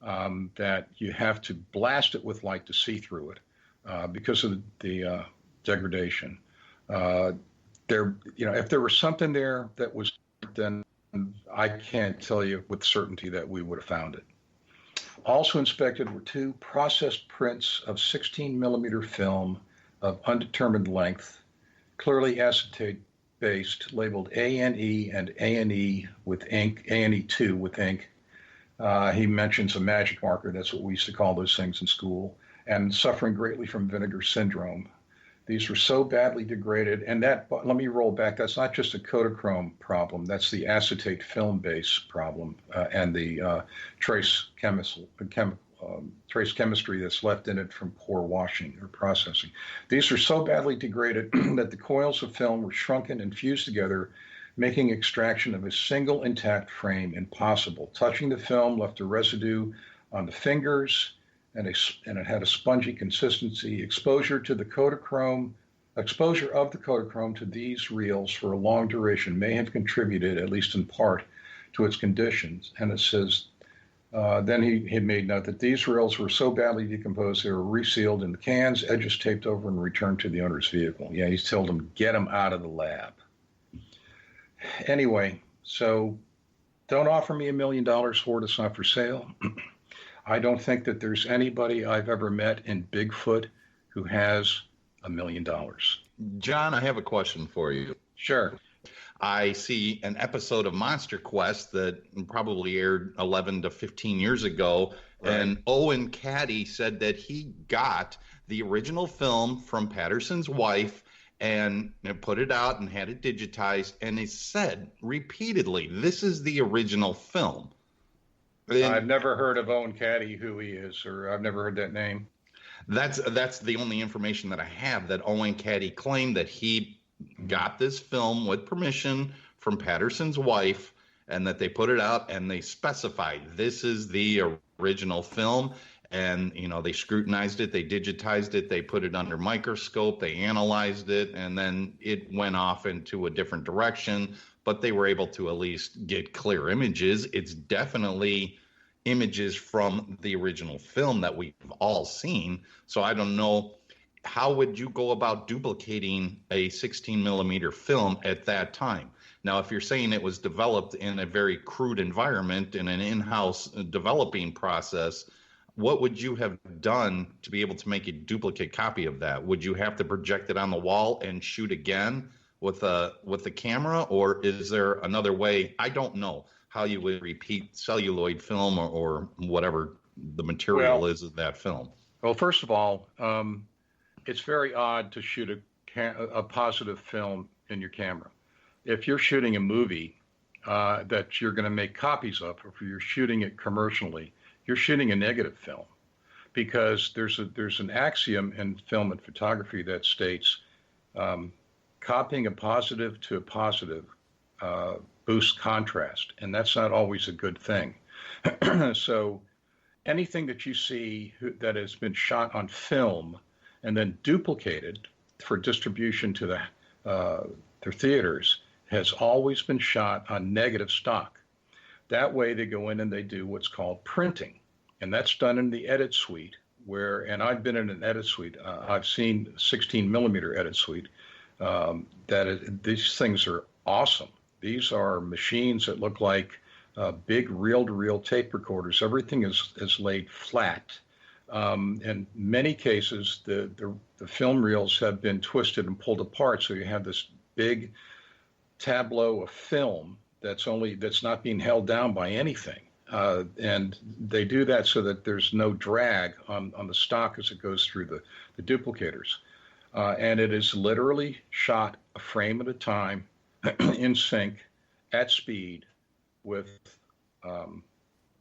that you have to blast it with light to see through it because of the degradation. If there was something there that was, then I can't tell you with certainty that we would have found it. Also inspected were 2 processed prints of 16 millimeter film of undetermined length, clearly acetate-based, labeled ANE and ANE with ink, ANE2 with ink. He mentions a magic marker, that's what we used to call those things in school, and suffering greatly from vinegar syndrome. These were so badly degraded, and let me roll back, that's not just a Kodachrome problem, that's the acetate film base problem and the trace chemistry that's left in it from poor washing or processing. These are so badly degraded that the coils of film were shrunken and fused together, making extraction of a single intact frame impossible. Touching the film left a residue on the fingers, and it had a spongy consistency. Exposure of the Kodachrome to these reels for a long duration may have contributed, at least in part, to its conditions. And it says, then he had made note that these reels were so badly decomposed they were resealed in the cans, edges taped over, and returned to the owner's vehicle. Yeah, he's told them, get them out of the lab. Anyway, so don't offer me $1 million for it. It's not for sale. I don't think that there's anybody I've ever met in Bigfoot who has $1 million. John, I have a question for you. Sure. I see an episode of Monster Quest that probably aired 11 to 15 years ago, right. And Owen Caddy said that he got the original film from Patterson's wife and put it out and had it digitized, and he said repeatedly, this is the original film. I've never heard of Owen Caddy, who he is, or I've never heard that name. That's the only information that I have, that Owen Caddy claimed that he got this film with permission from Patterson's wife, and that they put it out and they specified this is the original film. And, they scrutinized it, they digitized it, they put it under microscope, they analyzed it, and then it went off into a different direction. But they were able to at least get clear images. It's definitely images from the original film that we've all seen. So I don't know, how would you go about duplicating a 16 millimeter film at that time? Now, if you're saying it was developed in a very crude environment, in an in-house developing process, what would you have done to be able to make a duplicate copy of that? Would you have to project it on the wall and shoot again with the camera, or is there another way? I don't know how you would repeat celluloid film or whatever the material is of that film. Well, first of all, it's very odd to shoot a positive film in your camera. If you're shooting a movie that you're going to make copies of, or if you're shooting it commercially, you're shooting a negative film, because there's an axiom in film and photography that states copying a positive to a positive boosts contrast, and that's not always a good thing. So anything that you see that has been shot on film and then duplicated for distribution to their theaters has always been shot on negative stock. That way they go in and they do what's called printing, and that's done in the edit suite, and I've been in an edit suite. I've seen 16 millimeter edit suite. These things are awesome. These are machines that look like big reel-to-reel tape recorders. Everything is laid flat. In many cases, the film reels have been twisted and pulled apart, so you have this big tableau of film that's not being held down by anything. And they do that so that there's no drag on the stock as it goes through the duplicators. And it is literally shot a frame at a time in sync at speed with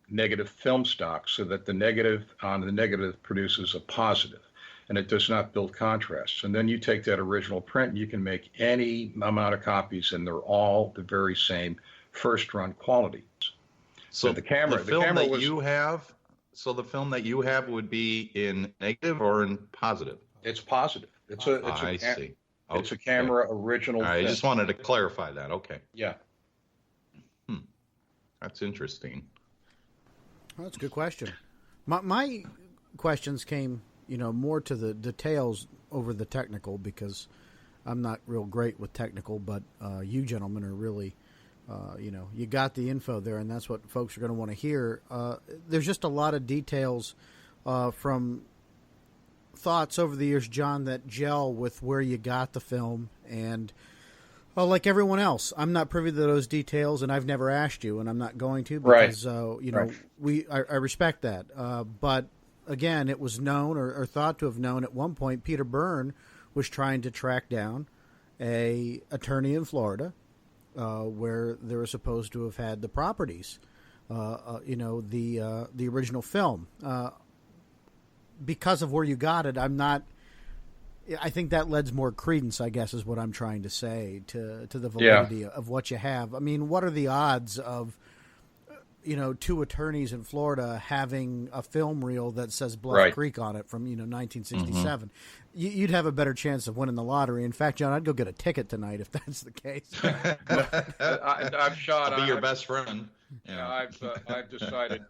negative film stock, so that the negative on the negative produces a positive, and it does not build contrast. And then you take that original print and you can make any amount of copies, and they're all the very same first run quality. So the camera that you have, so the film that you have would be in negative or in positive? It's positive. I see. It's a camera original. I just wanted to clarify that. Okay. Yeah. That's interesting. Well, that's a good question. My questions came, more to the details over the technical, because I'm not real great with technical, but you gentlemen are really, you got the info there, and that's what folks are going to want to hear. There's just a lot of details from thoughts over the years, John, that gel with where you got the film. And like everyone else, I'm not privy to those details, and I've never asked you, and I'm not going to, because I respect that. But again, it was known or thought to have known at one point Peter Byrne was trying to track down a attorney in Florida where they were supposed to have had the properties, the original film. Because of where you got it, I think that lends more credence, I guess, is what I'm trying to say, to the validity of what you have. I mean, what are the odds of, two attorneys in Florida having a film reel that says Bluff Creek on it from, 1967? Mm-hmm. You'd have a better chance of winning the lottery. In fact, John, I'd go get a ticket tonight if that's the case. I've shot. I'll be your best friend. I've decided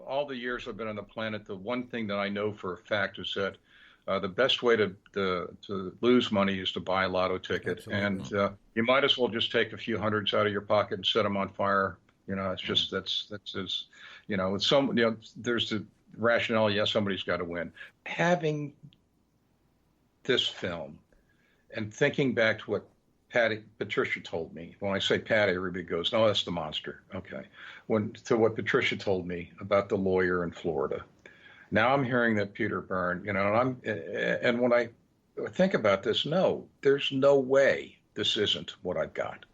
all the years I've been on the planet, the one thing that I know for a fact is that the best way to lose money is to buy a lotto ticket. Absolutely. And you might as well just take a few hundreds out of your pocket and set them on fire. It's just that's as with some there's the rationale. Yes, somebody's got to win. Having this film and thinking back to what Patricia told me. When I say Patty, everybody goes, "No, that's the monster." Okay. To what Patricia told me about the lawyer in Florida. Now I'm hearing that Peter Byrne, and when I think about this, no, there's no way this isn't what I've got.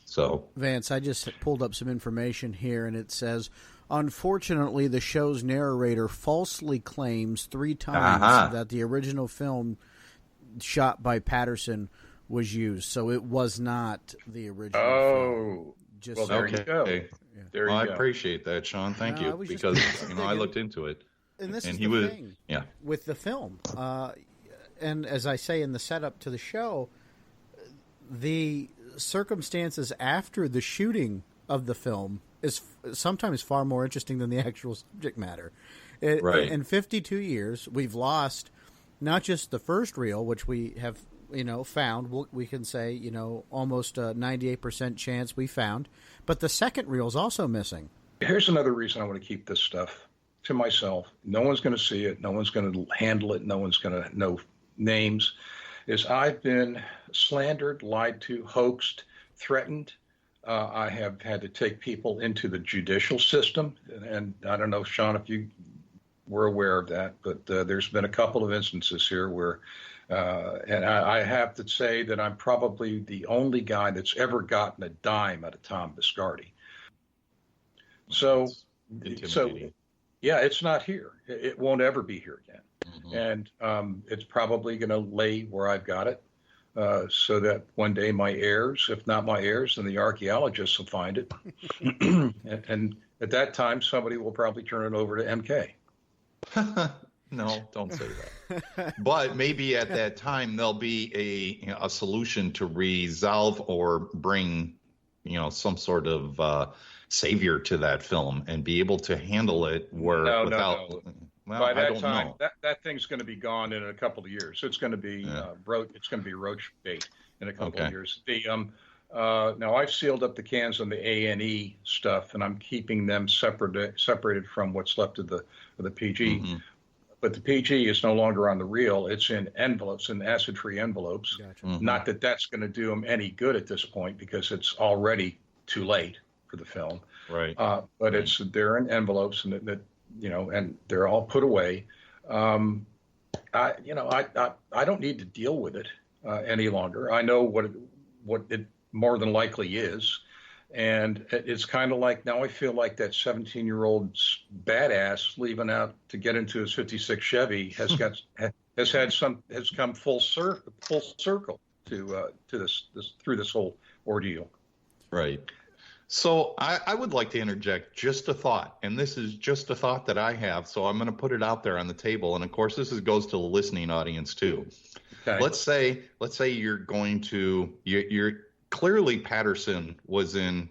So, Vance, I just pulled up some information here, and it says, unfortunately, the show's narrator falsely claims 3 times that the original film shot by Patterson was used. So it was not the original film. Just well, there you go. Yeah. There you go. I appreciate that, Sean. Thank you, because I looked into it. And this is the thing with the film. And as I say in the setup to the show, the circumstances after the shooting of the film is sometimes far more interesting than the actual subject matter. In 52 years, we've lost not just the first reel, which we have found. We can say almost a 98% chance we found, but the second reel is also missing. Here's another reason I want to keep this stuff to myself. No one's going to see it. No one's going to handle it. No one's going to know names. Is I've been slandered, lied to, hoaxed, threatened. I have had to take people into the judicial system. And I don't know, Sean, if you were aware of that, but there's been a couple of instances here where, and I have to say that I'm probably the only guy that's ever gotten a dime out of Tom Biscardi. So yeah, it's not here. It won't ever be here again. Mm-hmm. And it's probably going to lay where I've got it, so that one day my heirs, if not my heirs, then the archaeologists will find it. and at that time, somebody will probably turn it over to MK. No, don't say that. But maybe at that time, there'll be a solution to resolve or bring, some sort of savior to that film and be able to handle it without. No. Well, by that time, that thing's going to be gone in a couple of years. It's going to be it's going to be roach bait in a couple of years. Now I've sealed up the cans on the A&E stuff, and I'm keeping them separated from what's left of the PG. Mm-hmm. But the PG is no longer on the reel. It's in envelopes, in acid-free envelopes. Gotcha. Mm-hmm. Not that that's going to do them any good at this point, because it's already too late. for the film. Right. But they're in envelopes and that and they're all put away. I don't need to deal with it any longer. I know what it more than likely is. And it's kind of like, now I feel like that 17-year-old badass leaving out to get into his 56 Chevy has come full circle to this through this whole ordeal. Right. So I would like to interject just a thought, and this is just a thought that I have. So I'm going to put it out there on the table, and of course this goes to the listening audience too. Okay. Let's say you're clearly Patterson was in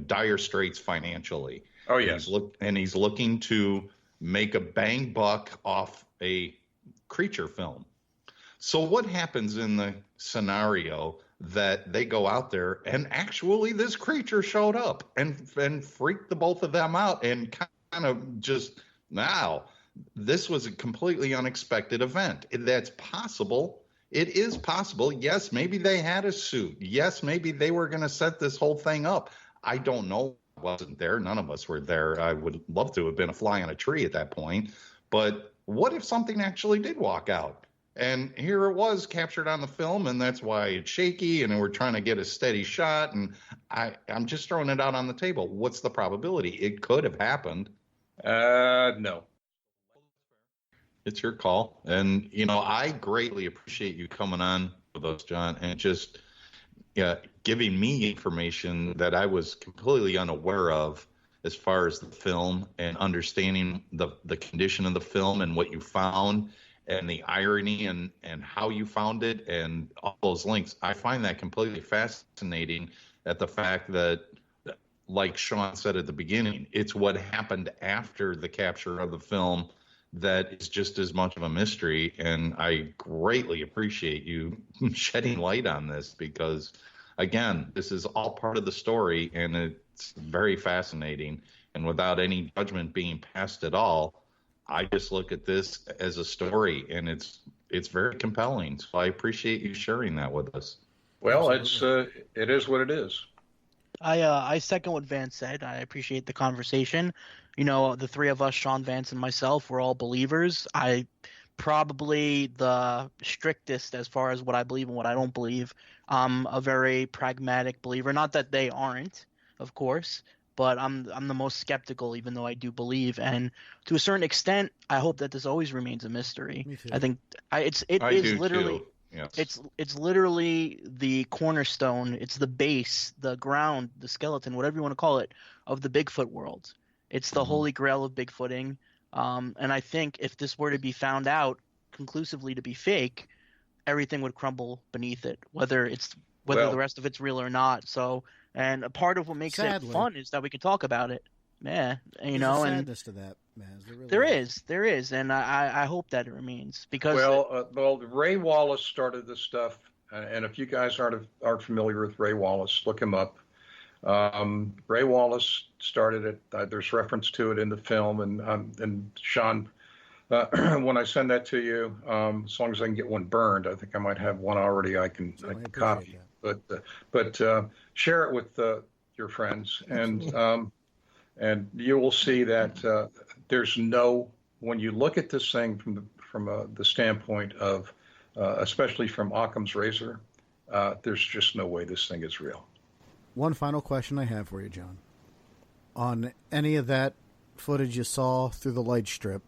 dire straits financially. Oh yes. And he's looking to make a bang buck off a creature film. So what happens in the scenario that they go out there and actually this creature showed up and freaked the both of them out and kind of just, now this was a completely unexpected event. That's possible. It is possible. Yes, maybe they had a suit. Yes, maybe they were going to set this whole thing up. I don't know. I wasn't there. None of us were there. I would love to have been a fly on a tree at that point. But what if something actually did walk out? And here it was captured on the film, and that's why it's shaky, and we're trying to get a steady shot. And I'm just throwing it out on the table. What's the probability? It could have happened. No. It's your call. And, I greatly appreciate you coming on with us, John, and just giving me information that I was completely unaware of as far as the film and understanding the condition of the film and what you found and the irony and how you found it and all those links. I find that completely fascinating at the fact that, like Sean said at the beginning, it's what happened after the capture of the film that is just as much of a mystery. And I greatly appreciate you shedding light on this because, again, this is all part of the story and it's very fascinating. And without any judgment being passed at all, I just look at this as a story, and it's very compelling. So I appreciate you sharing that with us. Well, it is what it is. I second what Vance said. I appreciate the conversation. The three of us, Sean, Vance, and myself, we're all believers. I probably the strictest as far as what I believe and what I don't believe. I'm a very pragmatic believer. Not that they aren't, of course, but I'm the most skeptical, even though I do believe. And to a certain extent, I hope that this always remains a mystery. Me too. I think it is literally. Yes. It's literally the cornerstone. It's the base, the ground, the skeleton, whatever you want to call it, of the Bigfoot world. It's the holy grail of Bigfooting. And I think if this were to be found out conclusively to be fake, everything would crumble beneath it, whether the rest of it's real or not. So, and a part of what makes it fun is that we can talk about it. Yeah, There's a sadness to that, Maz. There is, and I hope that it remains because. Ray Wallace started this stuff, and if you guys aren't familiar with Ray Wallace, look him up. Ray Wallace started it. There's reference to it in the film, and Sean, when I send that to you, as long as I can get one burned, I think I might have one already. I can copy, but share it with your friends and you will see that there's when you look at this thing from the standpoint of, especially from Occam's razor, there's just no way this thing is real. One final question I have for you, John. On any of that footage you saw through the light strip,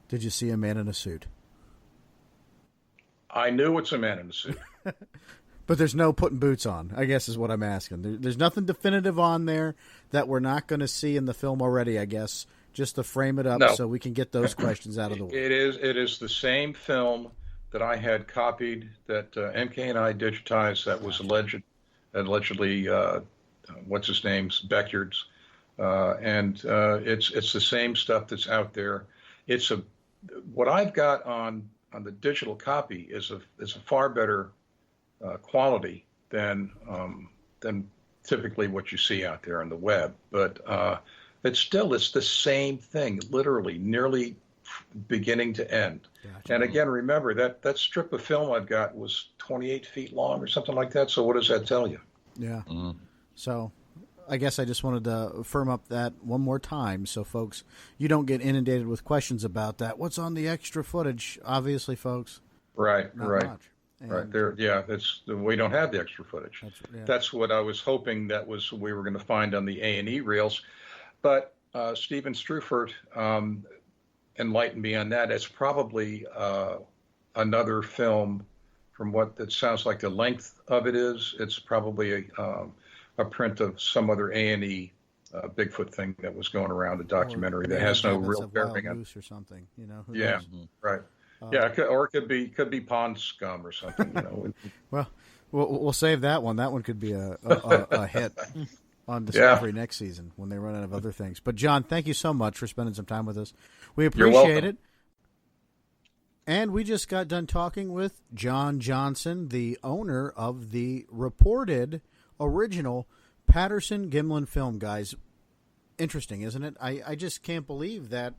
did you see a man in a suit? I knew it's a man in a suit. But there's no putting boots on, I guess is what I'm asking. There's nothing definitive on there that we're not going to see in the film already, I guess, just to frame it up so we can get those questions out of the way. It is the same film that I had copied that MK and I digitized that was allegedly what's his name's Beckyard's. And it's the same stuff that's out there. What I've got on the digital copy is a far better quality than typically what you see out there on the web, but it's the same thing, literally, nearly beginning to end. Gotcha. And again, remember that strip of film I've got was 28 feet long or something like that. So what does that tell you? Yeah. Mm-hmm. So I guess I just wanted to firm up that one more time so folks, you don't get inundated with questions about that. What's on the extra footage? Obviously, folks. Right. Not much. And Right there, yeah. We don't have the extra footage. That's what I was hoping we were going to find on the A&E reels, but Stephen Strufert enlightened me on that. It's probably another film. From what it sounds like, the length of it is, it's probably a print of some other A&E Bigfoot thing that was going around, a documentary that has no real bearing on or something. Who yeah, knows? right. Or it could be pond scum or something. Well, we'll save that one. That one could be a hit on Discovery next season when they run out of other things. But John, thank you so much for spending some time with us. We appreciate it. And we just got done talking with John Johnsen, the owner of the reported original Patterson Gimlin film. Guys, interesting, isn't it? I just can't believe that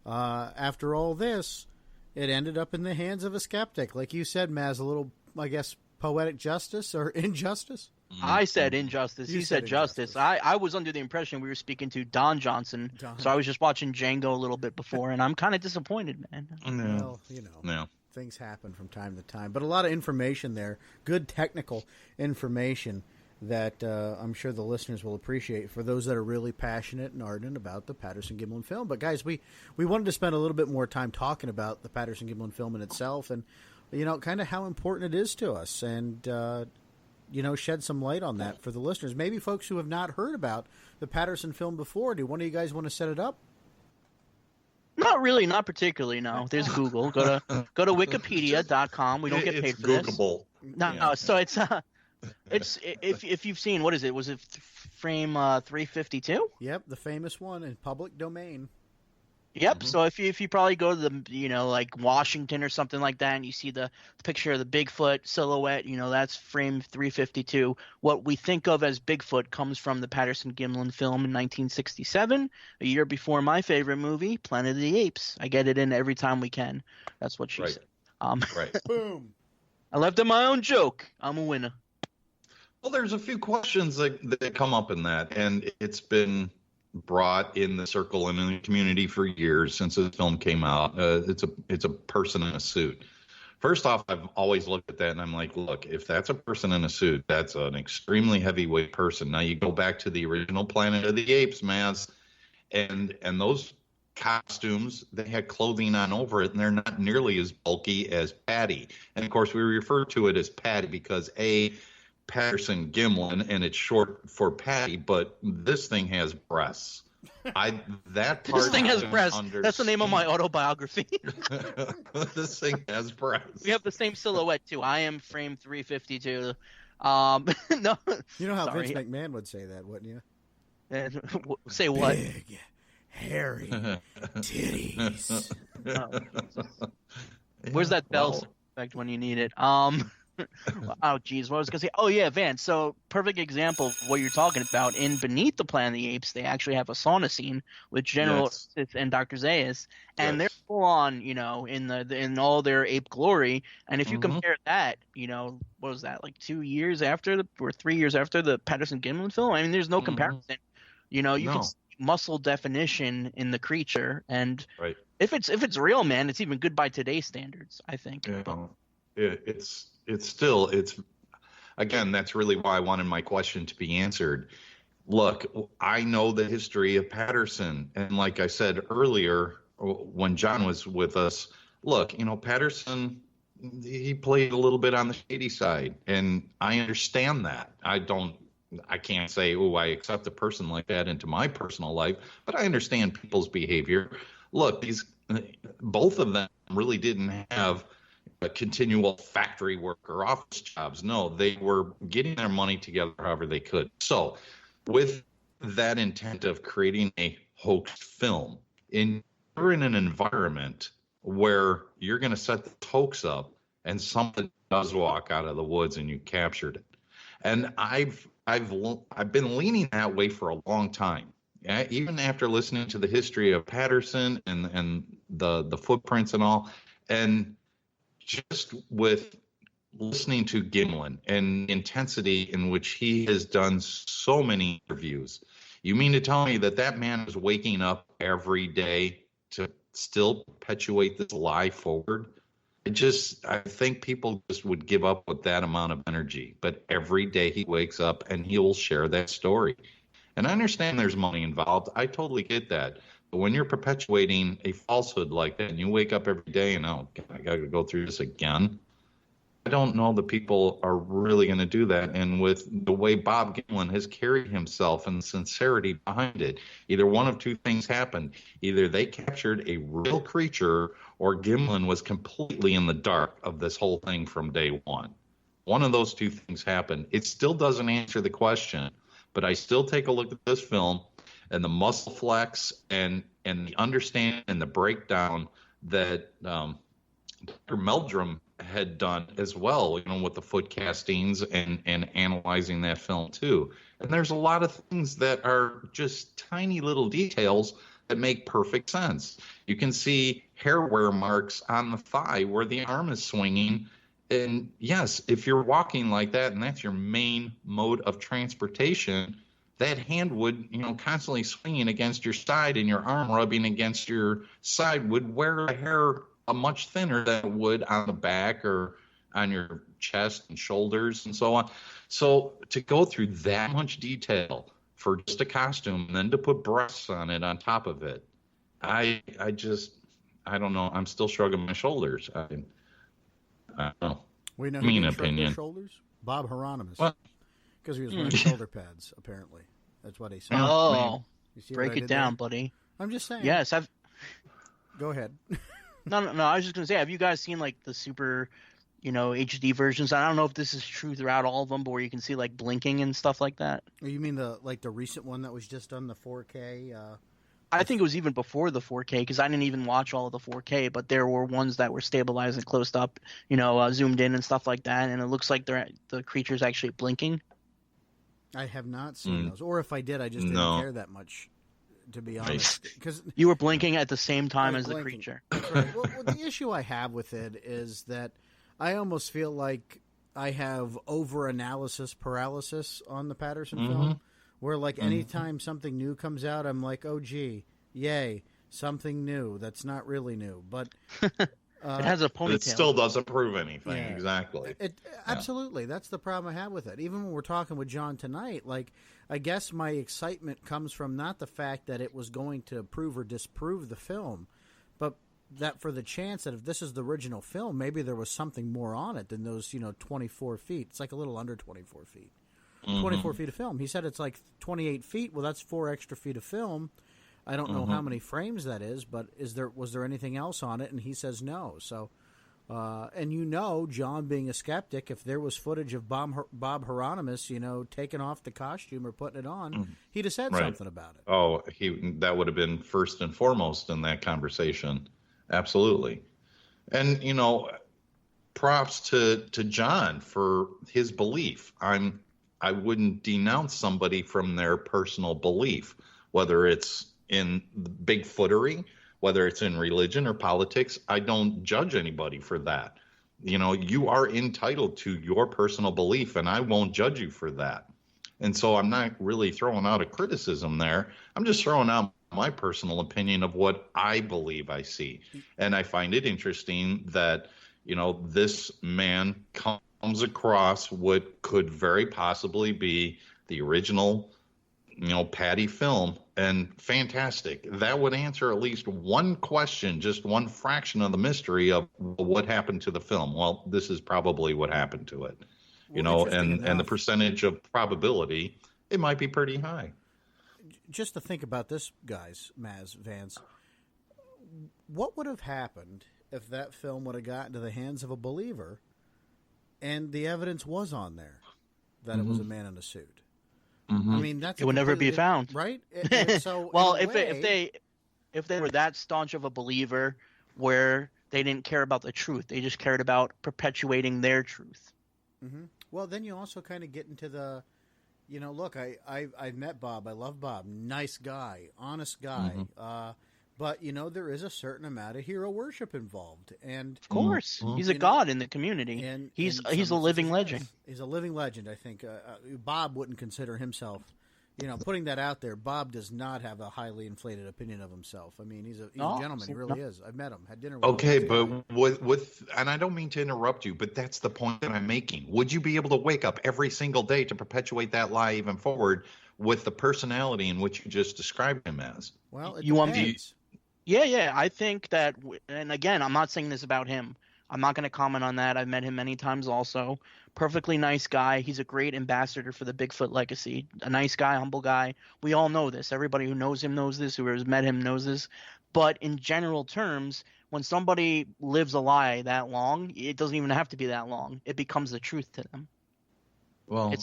after all this, it ended up in the hands of a skeptic. Like you said, Maz, a little, I guess, poetic justice or injustice? I said injustice. You said justice. I was under the impression we were speaking to Don Johnson, so I was just watching Django a little bit before, and I'm kind of disappointed, man. Well, things happen from time to time. But a lot of information there, good technical information that I'm sure the listeners will appreciate for those that are really passionate and ardent about the Patterson Gimlin film. But, guys, we wanted to spend a little bit more time talking about the Patterson Gimlin film in itself and, kind of how important it is to us and shed some light on that for the listeners. Maybe folks who have not heard about the Patterson film before. Do one of you guys want to set it up? Not really, not particularly. No, there's Google. Go to Wikipedia.com. We don't get paid for Googleable. this. No. So it's if you've seen, what is it? Was it frame 352? Yep, the famous one in public domain. Yep. So if you probably go to the like Washington or something like that, and you see the picture of the Bigfoot silhouette, that's frame 352. What we think of as Bigfoot comes from the Patterson Gimlin film in 1967, a year before my favorite movie, Planet of the Apes. I get it in every time we can. That's what she said. Right. Boom. I left in my own joke. I'm a winner. Well, there's a few questions that come up in that, and it's been brought in the circle and in the community for years since the film came out. It's a person in a suit. First off, I've always looked at that and I'm like, look, if that's a person in a suit, that's an extremely heavyweight person. Now you go back to the original Planet of the Apes, Maz, and those costumes, they had clothing on over it, and they're not nearly as bulky as Patty. And of course, we refer to it as Patty because Patterson Gimlin, and it's short for Patty, but this thing has breasts. This thing has breasts. That's the name of my autobiography. This thing has breasts. We have the same silhouette too. I am frame 352. No. You know how Vince McMahon would say that, wouldn't you? Say what? Big, hairy titties. Where's that bell effect when you need it? Oh, geez, what was I going to say? Oh, yeah, Vance. So, perfect example of what you're talking about. In Beneath the Planet of the Apes, they actually have a sauna scene with General Sith and Dr. Zaius, and they're full on, in all their ape glory. And if you compare that, what was that, like 2 years after or 3 years after the Patterson Gimlin film? I mean, there's no comparison. You can see muscle definition in the creature, and if it's real, man, it's even good by today's standards, I think. Yeah. It's again, that's really why I wanted my question to be answered. Look, I know the history of Patterson. And like I said earlier, when John was with us, look, Patterson, he played a little bit on the shady side. And I understand that. I can't say, I accept a person like that into my personal life, but I understand people's behavior. Look, both of them really didn't have a continual factory work or office jobs. No, they were getting their money together however they could. So with that intent of creating a hoax film, you're in an environment where you're going to set the hoax up and something does walk out of the woods and you captured it. And I've been leaning that way for a long time. Even after listening to the history of Patterson and the footprints and all, and just with listening to Gimlin and the intensity in which he has done so many interviews. You mean to tell me that that man is waking up every day to still perpetuate this lie forward? I think people just would give up with that amount of energy. But every day he wakes up and he will share that story. And I understand there's money involved. I totally get that. But when you're perpetuating a falsehood like that and you wake up every day and, oh, God, I got to go through this again, I don't know that people are really going to do that. And with the way Bob Gimlin has carried himself and the sincerity behind it, either one of two things happened. Either they captured a real creature or Gimlin was completely in the dark of this whole thing from day one. One of those two things happened. It still doesn't answer the question, but I still take a look at this film and the muscle flex and the understanding and the breakdown that Dr. Meldrum had done as well, with the foot castings and analyzing that film too. And there's a lot of things that are just tiny little details that make perfect sense. You can see hair wear marks on the thigh where the arm is swinging. And yes, if you're walking like that and that's your main mode of transportation, that hand would, constantly swinging against your side and your arm rubbing against your side would wear the hair much thinner than it would on the back or on your chest and shoulders and so on. So to go through that much detail for just a costume and then to put breasts on it on top of it, I don't know. I'm still shrugging my shoulders. I don't know. We know mean who opinion. Shoulders? Bob Hieronymus. What? Because he was wearing shoulder pads, apparently. That's what he said. Oh, you break it down, buddy. I'm just saying. Yes, Go ahead. No. I was just gonna say, have you guys seen like the super, HD versions? I don't know if this is true throughout all of them, but where you can see like blinking and stuff like that. You mean the recent one that was just done, the 4K? I think it was even before the 4K because I didn't even watch all of the 4K, but there were ones that were stabilized and closed up, zoomed in and stuff like that, and it looks like the creature's actually blinking. I have not seen those, or if I did, I just didn't care that much, to be honest. Because you were blinking at the same time as the creature. That's right. Well, the issue I have with it is that I almost feel like I have over-analysis paralysis on the Patterson film, where like anytime something new comes out, I'm like, oh, gee, yay, something new that's not really new. But it has a ponytail. It still doesn't prove anything, exactly. Absolutely. That's the problem I have with it. Even when we're talking with John tonight, like, I guess my excitement comes from not the fact that it was going to prove or disprove the film, but that for the chance that if this is the original film, maybe there was something more on it than those, 24 feet. It's like a little under 24 feet. 24 feet of film. He said it's like 28 feet. Well, that's 4 extra feet of film. I don't know how many frames that is, but was there anything else on it? And he says no. So, and John being a skeptic, if there was footage of Bob Hieronymus, taking off the costume or putting it on, he'd have said something about it. Oh, that would have been first and foremost in that conversation. Absolutely. And, props to John for his belief. I wouldn't denounce somebody from their personal belief, whether it's in Bigfootery, whether it's in religion or politics. I don't judge anybody for that. You are entitled to your personal belief, and I won't judge you for that. And so I'm not really throwing out a criticism there. I'm just throwing out my personal opinion of what I believe I see. And I find it interesting that, this man comes across what could very possibly be the original, Patty film, and fantastic. That would answer at least one question, just one fraction of the mystery of what happened to the film. Well, this is probably what happened to it, and the percentage of probability, it might be pretty high. Just to think about this, guys, Maz, Vance, what would have happened if that film would have gotten to the hands of a believer and the evidence was on there that it was a man in a suit? I mean, it would never be found, right? So, well, if they were that staunch of a believer, where they didn't care about the truth, they just cared about perpetuating their truth. Well, then you also kind of get into the, look, I've met Bob. I love Bob. Nice guy, honest guy. But, there is a certain amount of hero worship involved. And of course, he's a god in the community. And he's a living legend. He's a living legend, I think. Bob wouldn't consider himself, putting that out there. Bob does not have a highly inflated opinion of himself. I mean, he's a gentleman. He really is. I've met him, had dinner with him. Okay, but with and I don't mean to interrupt you, but that's the point that I'm making. Would you be able to wake up every single day to perpetuate that lie even forward with the personality in which you just described him as? Well, it you depends. Yeah. I think that, and again, I'm not saying this about him. I'm not going to comment on that. I've met him many times also. Perfectly nice guy. He's a great ambassador for the Bigfoot legacy. A nice guy, humble guy. We all know this. Everybody who knows him knows this. Who has met him knows this. But in general terms, when somebody lives a lie that long, it doesn't even have to be that long. It becomes the truth to them. Well,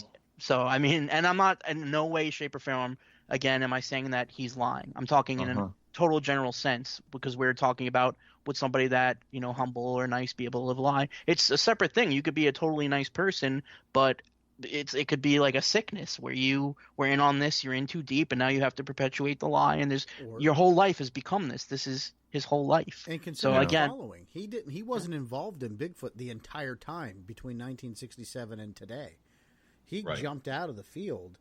I mean, and I'm not in no way, shape, or form, again, am I saying that he's lying. I'm talking in a total general sense, because we're talking about would somebody that, humble or nice be able to live a lie. It's a separate thing. You could be a totally nice person, but it could be like a sickness where you were in on this, you're in too deep, and now you have to perpetuate the lie, and your whole life has become this. This is his whole life. And consider the following. He wasn't involved in Bigfoot the entire time between 1967 and today. He jumped out of the field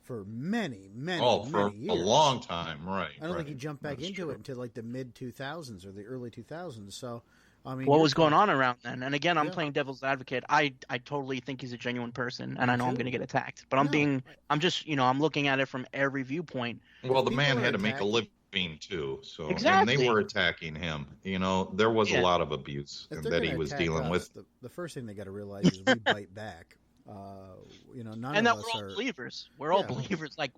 for many years. A long time, right. I don't think he jumped back into it until like the mid-2000s or the early 2000s. So, I mean, what was going on around then? And again, I'm playing devil's advocate. I totally think he's a genuine person, and I know I'm going to get attacked. But I'm just, I'm looking at it from every viewpoint. Well, the man had to make a living too, so exactly. And they were attacking him. There was a lot of abuse that he was dealing with. The first thing they got to realize is we bite back. None and of that us we're all are believers. We're all believers. Like,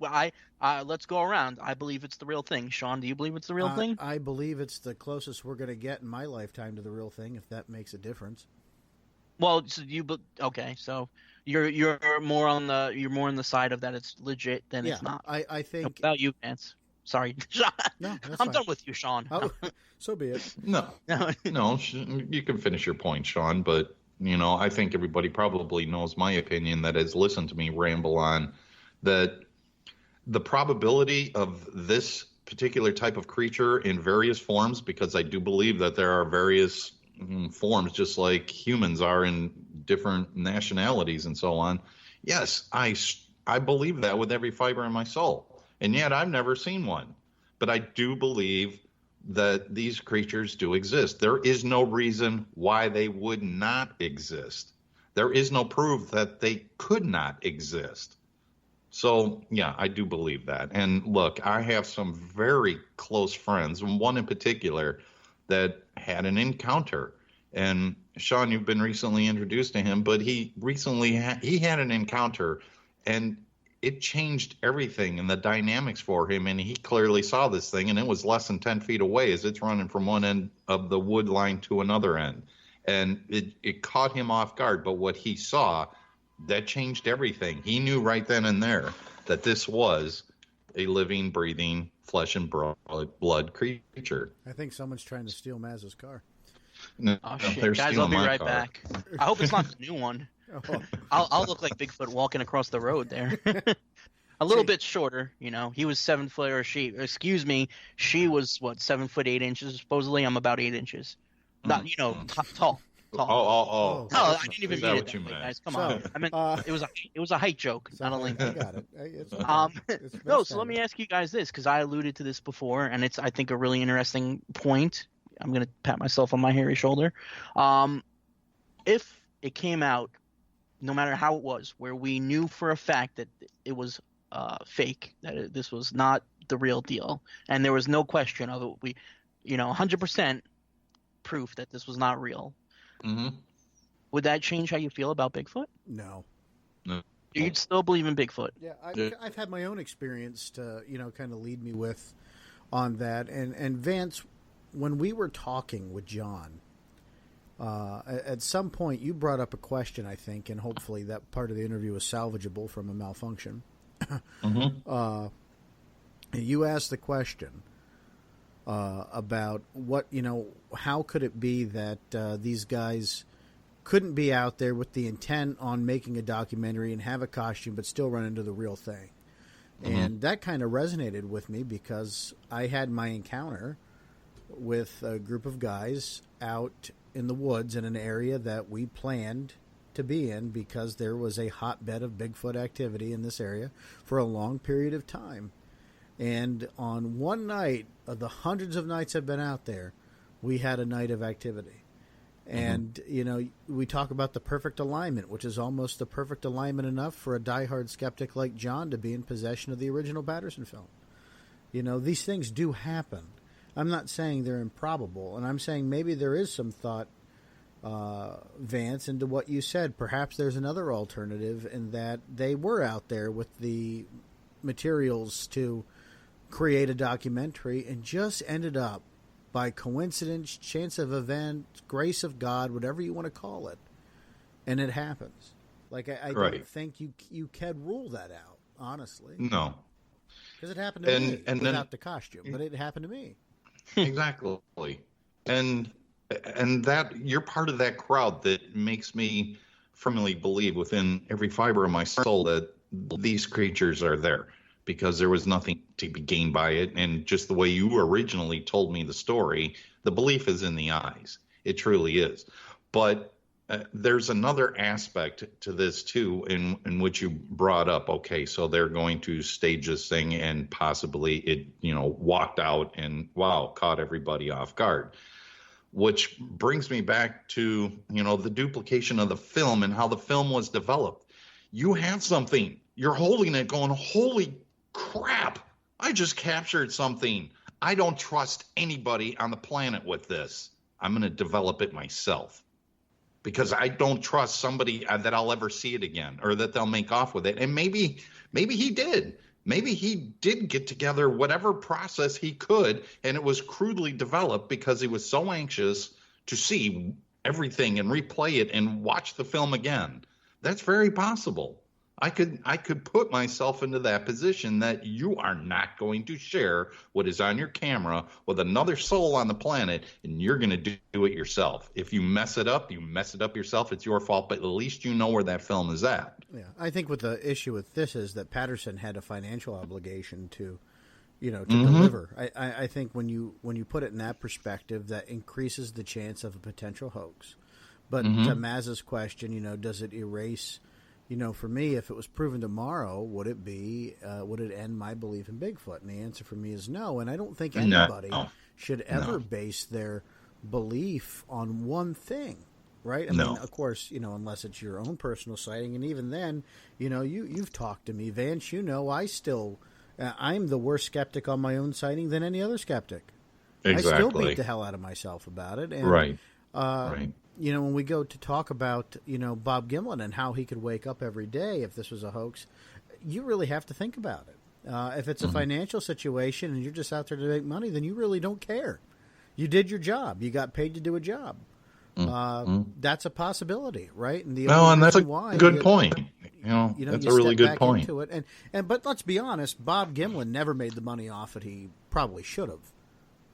let's go around. I believe it's the real thing. Sean, do you believe it's the real thing? I believe it's the closest we're going to get in my lifetime to the real thing, if that makes a difference. Well, so so you're more on the side of that it's legit than it's not. I think about you, Vance. Sorry, Sean. No, I'm done with you, Sean. Oh, so be it. No, you can finish your point, Sean, but. I think everybody probably knows my opinion that has listened to me ramble on that the probability of this particular type of creature in various forms, because I do believe that there are various forms, just like humans are in different nationalities and so on. Yes, I believe that with every fiber in my soul. And yet I've never seen one. But I do believe that these creatures do exist. There is no reason why they would not exist. There is no proof that they could not exist. So, yeah, I do believe that. And look, I have some very close friends, one in particular, that had an encounter. And Sean, you've been recently introduced to him, but he had an encounter, and it changed everything and the dynamics for him, and he clearly saw this thing, and it was less than 10 feet away as it's running from one end of the wood line to another end. And it caught him off guard, but what he saw, that changed everything. He knew right then and there that this was a living, breathing, flesh and blood creature. I think someone's trying to steal Maz's car. No, shit. Guys, I'll be right back. I hope it's not the new one. I'll look like Bigfoot walking across the road there. A little bit shorter, He was 7 foot, or she was 7 foot 8 inches. Supposedly, I'm about 8 inches. Not, tall. Oh. No, I didn't even mean it that way, guys. Come on. I mean, it was a height joke, not a length. I got it. No, so let me ask you guys this, because I alluded to this before, and it's, I think, a really interesting point. I'm going to pat myself on my hairy shoulder. If it came out, no matter how it was, where we knew for a fact that it was fake, that this was not the real deal, and there was no question of it, 100% proof that this was not real. Mm-hmm. Would that change how you feel about Bigfoot? No. You'd still believe in Bigfoot? Yeah, I've had my own experience to, kind of lead me with on that. And Vance, when we were talking with John, at some point you brought up a question, I think, and hopefully that part of the interview was salvageable from a malfunction. Mm-hmm. You asked the question about what, how could it be that these guys couldn't be out there with the intent on making a documentary and have a costume but still run into the real thing. Mm-hmm. And that kind of resonated with me because I had my encounter with a group of guys out in the woods in an area that we planned to be in because there was a hotbed of Bigfoot activity in this area for a long period of time. And on one night of the hundreds of nights I've been out there, we had a night of activity. And, you know, we talk about the perfect alignment, which is almost the perfect alignment enough for a diehard skeptic like John to be in possession of the original Patterson film. You know, these things do happen. I'm not saying they're improbable, and I'm saying maybe there is some thought, Vance, into what you said. Perhaps there's another alternative in that they were out there with the materials to create a documentary and just ended up, by coincidence, chance of event, grace of God, whatever you want to call it, and it happens. Like, I don't think you can rule that out, honestly. No. Because it happened to me without the costume, but it happened to me. Exactly. And that you're part of that crowd that makes me firmly believe within every fiber of my soul that these creatures are there, because there was nothing to be gained by it. And just the way you originally told me the story, the belief is in the eyes. It truly is. But there's another aspect to this, too, in which you brought up. Okay, so they're going to stage this thing and possibly it, walked out and, wow, caught everybody off guard. Which brings me back to, the duplication of the film and how the film was developed. You have something. You're holding it going, holy crap, I just captured something. I don't trust anybody on the planet with this. I'm going to develop it myself because I don't trust somebody that I'll ever see it again or that they'll make off with it. And maybe he did. Maybe he did get together whatever process he could, and it was crudely developed because he was so anxious to see everything and replay it and watch the film again. That's very possible. I could put myself into that position that you are not going to share what is on your camera with another soul on the planet, and you're going to do it yourself. If you mess it up, yourself. It's your fault, but at least you know where that film is at. Yeah, I think what the issue with this is that Patterson had a financial obligation to deliver. I think when you put it in that perspective, that increases the chance of a potential hoax. But to Maz's question, does it erase? For me, if it was proven tomorrow, would it end my belief in Bigfoot? And the answer for me is no. And I don't think anybody should ever base their belief on one thing, right? I mean, of course, unless it's your own personal sighting. And even then, you've talked to me, Vance, I'm the worst skeptic on my own sighting than any other skeptic. Exactly. I still beat the hell out of myself about it. And, right. When we go to talk about, Bob Gimlin and how he could wake up every day if this was a hoax, you really have to think about it. If it's a financial situation and you're just out there to make money, then you really don't care. You did your job. You got paid to do a job. That's a possibility, right? And that's a good point. That's a really good point. Into it. But let's be honest, Bob Gimlin never made the money off it he probably should have.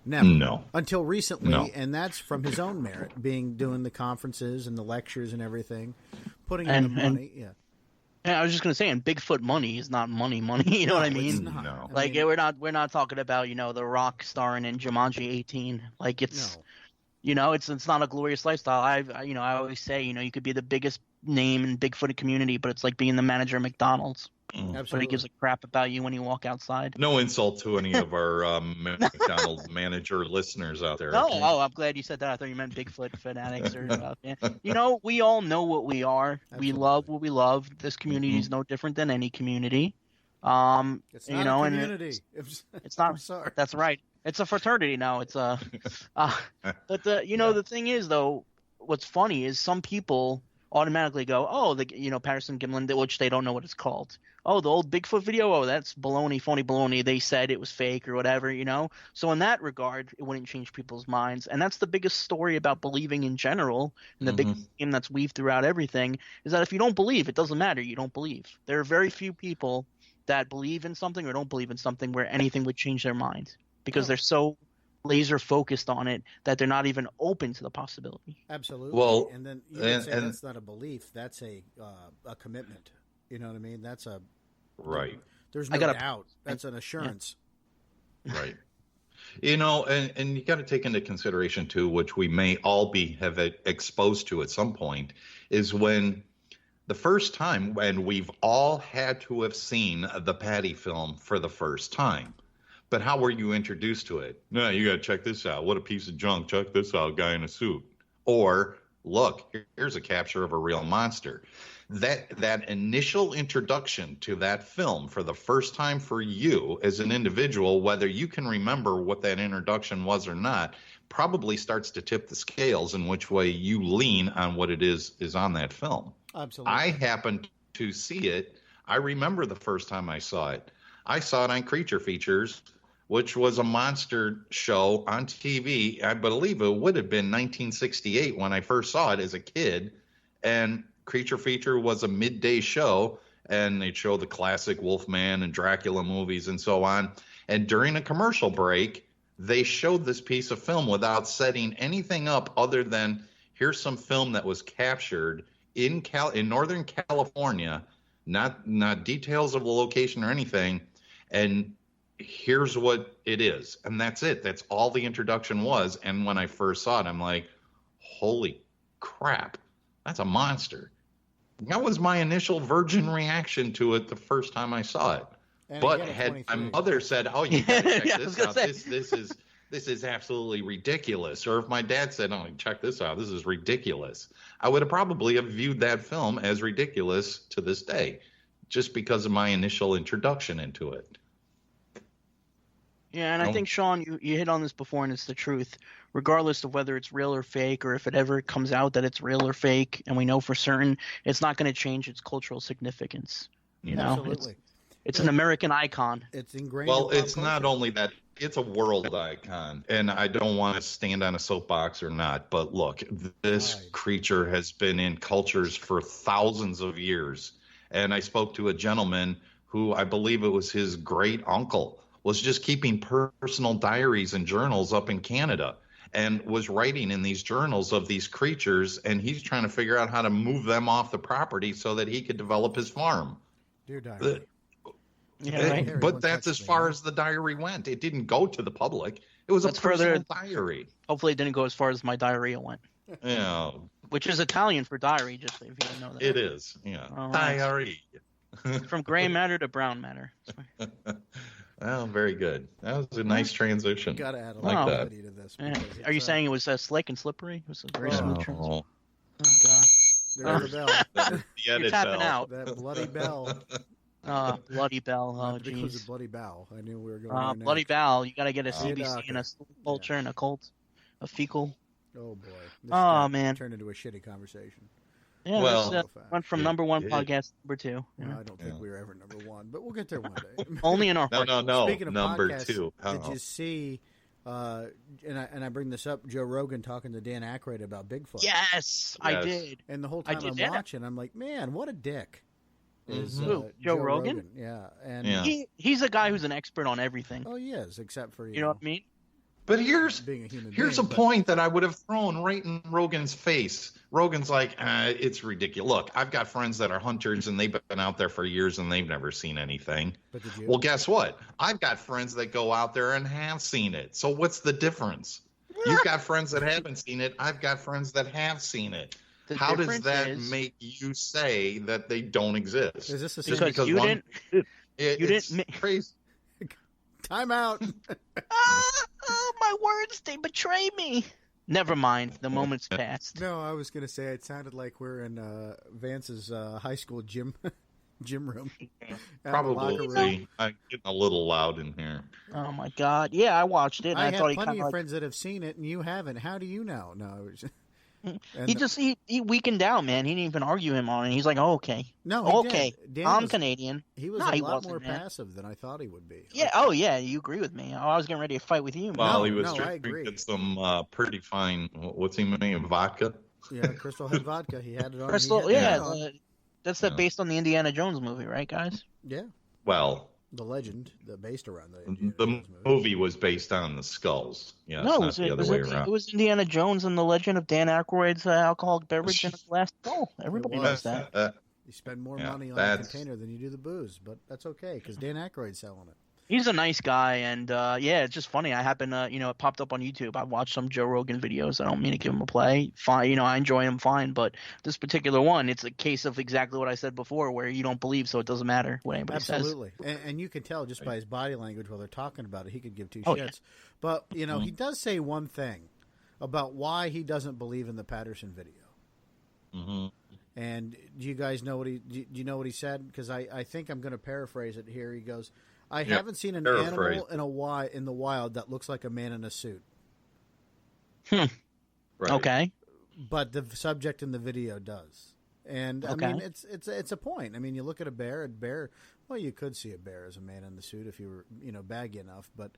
Never. No. Until recently, and that's from his own merit, doing the conferences and the lectures and everything, putting in the money. Yeah, I was just gonna say, and Bigfoot money is not money. You know what I mean? It's not. No. Like we're not talking about the Rock starring in Jumanji 18. Like it's it's not a glorious lifestyle. I always say you could be the biggest name in Bigfoot community, but it's like being the manager of McDonald's. Absolutely. But gives a crap about you when you walk outside. No insult to any of our McDonald's manager listeners out there. No, I'm glad you said that. I thought you meant Bigfoot fanatics. We all know what we are. Absolutely. We love what we love. This community is no different than any community. It's not a community. It's not. I'm sorry. That's right. It's a fraternity now. It's a. But the thing is, though, what's funny is some people automatically go, oh, Patterson Gimlin, which they don't know what it's called. Oh, the old Bigfoot video, oh, that's baloney, phony baloney. They said it was fake or whatever, So in that regard, it wouldn't change people's minds. And that's the biggest story about believing in general, and the big theme that's weaved throughout everything, is that if you don't believe, it doesn't matter. You don't believe. There are very few people that believe in something or don't believe in something where anything would change their mind because they're so laser focused on it that they're not even open to the possibility. Absolutely. Well, and then you can say that's not a belief. That's a commitment. You know what I mean? That's right. There's no doubt. That's an assurance. Right. You know, and you got to take into consideration too, which we may all have exposed to at some point, is when the first time when we've all had to have seen the Patty film for the first time. But how were you introduced to it? No, you got to check this out. What a piece of junk. Check this out, guy in a suit. Or look, here's a capture of a real monster. That initial introduction to that film for the first time for you as an individual, whether you can remember what that introduction was or not, probably starts to tip the scales in which way you lean on what it is on that film. Absolutely. I happened to see it. I remember the first time I saw it. I saw it on Creature Features, which was a monster show on TV. I believe it would have been 1968 when I first saw it as a kid. And Creature Feature was a midday show, and they'd show the classic Wolfman and Dracula movies and so on. And during a commercial break, they showed this piece of film without setting anything up other than here's some film that was captured in Northern California, not details of the location or anything, and here's what it is. And that's it. That's all the introduction was. And when I first saw it, I'm like, holy crap, that's a monster. That was my initial virgin reaction to it the first time I saw it. And but again, had my mother said, "Oh, you gotta check this out. This is absolutely ridiculous," or if my dad said, "Oh, check this out. This is ridiculous," I would have probably have viewed that film as ridiculous to this day, just because of my initial introduction into it. Yeah, and I think, Sean, you hit on this before, and it's the truth. Regardless of whether it's real or fake, or if it ever comes out that it's real or fake, and we know for certain, it's not going to change its cultural significance. You know, Absolutely. It's an American icon. It's ingrained. Well, in pop it's culture. not only that, it's a world icon. And I don't want to stand on a soapbox or not, but look, this creature has been in cultures for thousands of years. And I spoke to a gentleman who, I believe it was his great uncle, was just keeping personal diaries and journals up in Canada and was writing in these journals of these creatures, and he's trying to figure out how to move them off the property so that he could develop his farm. Dear diary. Yeah, right. But that's as far as the diary went. It didn't go to the public. It was a personal diary. Hopefully it didn't go as far as my diarrhea went. Yeah. Which is Italian for diary, just if you didn't know that. It is, yeah. Diary. From gray matter to brown matter. Well, very good. That was a nice transition. Got to add a like little to this. Are you saying it was slick and slippery? It was a very smooth transition. Oh, God. There's the bell. You're tapping out. That bloody bell. Bloody bell. Oh, jeez. It was a bloody bow. I knew we were going there bloody next. bell. You got to get a CBC and a culture and a cult, a fecal. Oh, boy. This man. Turned into a shitty conversation. Yeah, well, went from number one podcast to number two. No, I don't think we were ever number one, but we'll get there one day. Only in our hearts. No. Speaking of number podcasts, two. Did you see, and I bring this up, Joe Rogan talking to Dan Aykroyd about Bigfoot? Yes, I did. And the whole time I'm watching, I'm like, man, what a dick. Is, Joe Rogan? Yeah. And he's a guy who's an expert on everything. Oh, he is, except for, you know what I mean? But here's being a human here's being, a point that I would have thrown right in Rogan's face. Rogan's like, it's ridiculous. Look, I've got friends that are hunters, and they've been out there for years, and they've never seen anything. But did you? Well, guess what? I've got friends that go out there and have seen it. So what's the difference? You've got friends that haven't seen it. I've got friends that have seen it. How does that make you say that they don't exist? Is this a because you didn't? You didn't. Crazy. Time out. My words, they betray me. Never mind. The moment's passed. No, I was going to say it sounded like we're in Vance's high school gym room. Probably. I'm getting a little loud in here. Oh, my God. Yeah, I watched it. And I thought have plenty of friends that have seen it, and you haven't. How do you know? No, he weakened down, man. He didn't even argue him on it. He's like, oh, okay. No, okay. I'm Canadian. He was a lot more passive than I thought he would be. Yeah. Oh, yeah. You agree with me. I was getting ready to fight with you. Well, he was drinking some pretty fine. What's he name? Vodka. Yeah, Crystal had vodka. He had it on. Crystal. That's based on the Indiana Jones movie, right, guys? Yeah. Well. The legend that based around the movie was based on the skulls. Yeah, no, not the other way around. It was Indiana Jones and the legend of Dan Aykroyd's alcoholic beverage in his last skull. Everybody knows that. You spend more money on the container than you do the booze, but that's okay because Dan Aykroyd's selling it. He's a nice guy, and yeah, it's just funny. I happen to, it popped up on YouTube. I watched some Joe Rogan videos. I don't mean to give him a play. Fine, I enjoy him fine, but this particular one, it's a case of exactly what I said before, where you don't believe, so it doesn't matter what anybody Absolutely. And you can tell just by his body language while they're talking about it, he could give two Oh, shits. yeah. But, he does say one thing about why he doesn't believe in the Patterson video. Mm-hmm. And do you guys know do you know what he said? Because I think I'm going to paraphrase it here. He goes, I haven't seen an animal in the wild that looks like a man in a suit. Right. Okay. But the subject in the video does. And, I mean, it's a point. I mean, you look at a bear, well, you could see a bear as a man in the suit if you were, baggy enough. But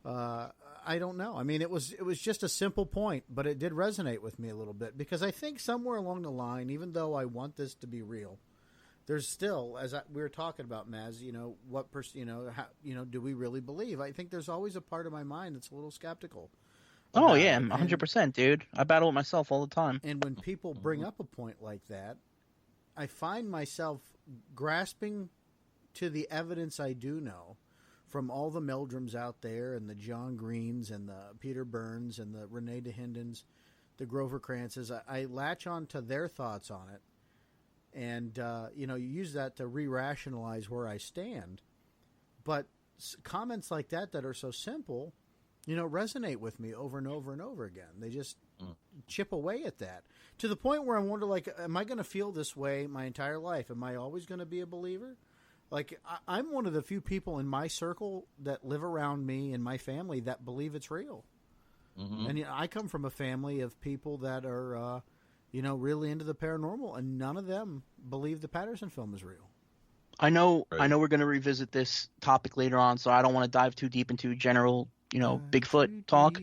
I don't know. I mean, it was just a simple point, but it did resonate with me a little bit. Because I think somewhere along the line, even though I want this to be real, there's still, we were talking about, Maz, what do we really believe? I think there's always a part of my mind that's a little skeptical. Oh, yeah, 100%, dude. I battle with myself all the time. And when people bring up a point like that, I find myself grasping to the evidence I do know from all the Meldrums out there and the John Greens and the Peter Burns and the Renee DeHindens, the Grover Krantzes. I latch on to their thoughts on it. And, you use that to re-rationalize where I stand. But comments like that are so simple, resonate with me over and over and over again. They just chip away at that. To the point where I wonder, am I going to feel this way my entire life? Am I always going to be a believer? I'm one of the few people in my circle that live around me and my family that believe it's real. Mm-hmm. And I come from a family of people that are... really into the paranormal, and none of them believe the Patterson film is real. I know we're going to revisit this topic later on, so I don't want to dive too deep into general, Bigfoot talk.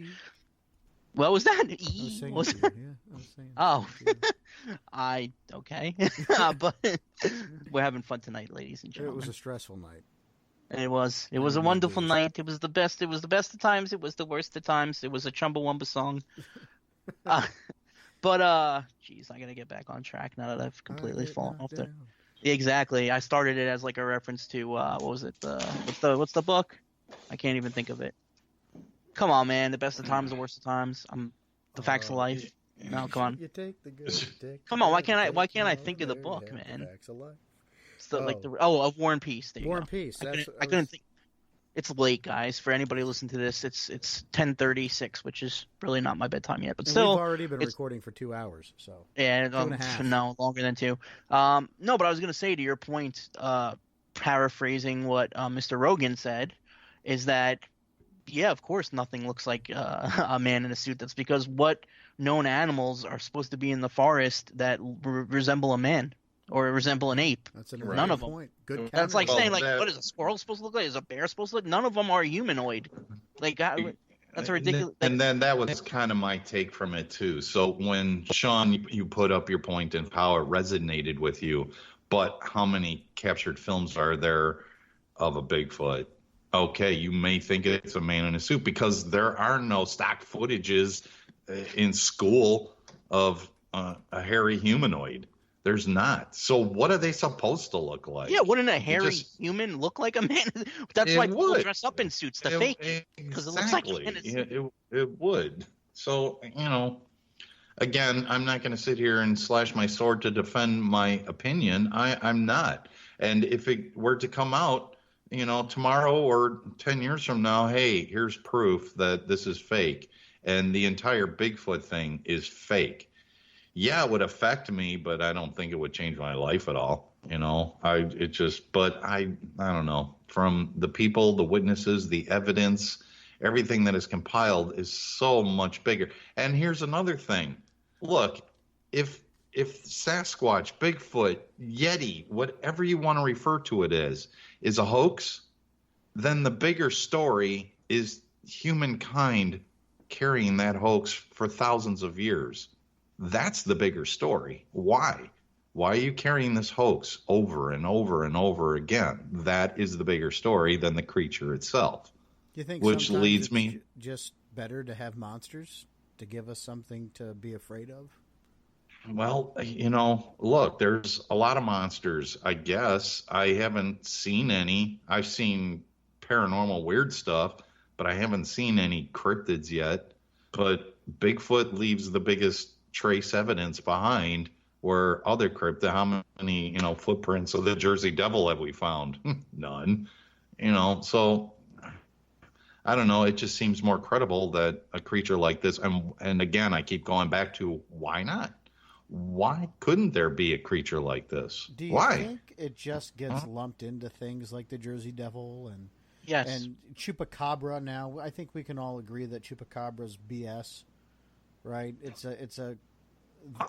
What was that? I was saying Oh, okay. But we're having fun tonight, ladies and gentlemen. It was a stressful night. It was a wonderful night. It was the best. It was the best of times. It was the worst of times. It was a Chumbawamba song. But geez, I gotta get back on track now that I've completely fallen off there. Exactly. I started it as like a reference to what was it? What's the book? I can't even think of it. Come on, man. The best of times, the worst of times. The facts of life. No, come on. You take the good, come on. Why can't I think of the book, man? The facts of life. It's of War and Peace. There you War go. and Peace. I couldn't think. It's late, guys. For anybody listening to this, it's 10:36, which is really not my bedtime yet. But still, we've already been recording for 2 hours, so yeah, 2.5. No, longer than 2. No, but I was gonna say to your point, paraphrasing what Mr. Rogan said, is that yeah, of course, nothing looks like a man in a suit. That's because what known animals are supposed to be in the forest that resemble a man? Or resemble an ape. That's none of them. Point. Good. That's like saying, what is a squirrel supposed to look like? Is a bear supposed to look? None of them are humanoid. That's ridiculous. And then that was kind of my take from it too. So when Sean, you put up your point and how it resonated with you, but how many captured films are there of a Bigfoot? Okay, you may think it's a man in a suit because there are no stock footages in school of a hairy humanoid. There's not. So what are they supposed to look like? Yeah, wouldn't a hairy human look like a man? That's why people dress up in suits to fake because it looks like a man. It would. So, again, I'm not going to sit here and slash my sword to defend my opinion. I'm not. And if it were to come out, tomorrow or 10 years from now, hey, here's proof that this is fake and the entire Bigfoot thing is fake. Yeah, it would affect me, but I don't think it would change my life at all. I don't know. From the people, the witnesses, the evidence, everything that is compiled is so much bigger. And here's another thing. Look, if Sasquatch, Bigfoot, Yeti, whatever you want to refer to it as, is a hoax, then the bigger story is humankind carrying that hoax for thousands of years. That's the bigger story. Why? Why are you carrying this hoax over and over and over again? That is the bigger story than the creature itself. Do you think which leads me just better to have monsters to give us something to be afraid of? Well, look, there's a lot of monsters, I guess. I haven't seen any. I've seen paranormal weird stuff, but I haven't seen any cryptids yet. But Bigfoot leaves the biggest trace evidence behind, where other cryptid, how many, footprints of the Jersey Devil have we found? None. So I don't know. It just seems more credible that a creature like this, and again, I keep going back to why not? Why couldn't there be a creature like this? Do you Why? think it just gets lumped into things like the Jersey Devil and Yes. and Chupacabra? Now, I think we can all agree that Chupacabra's BS, right? It's a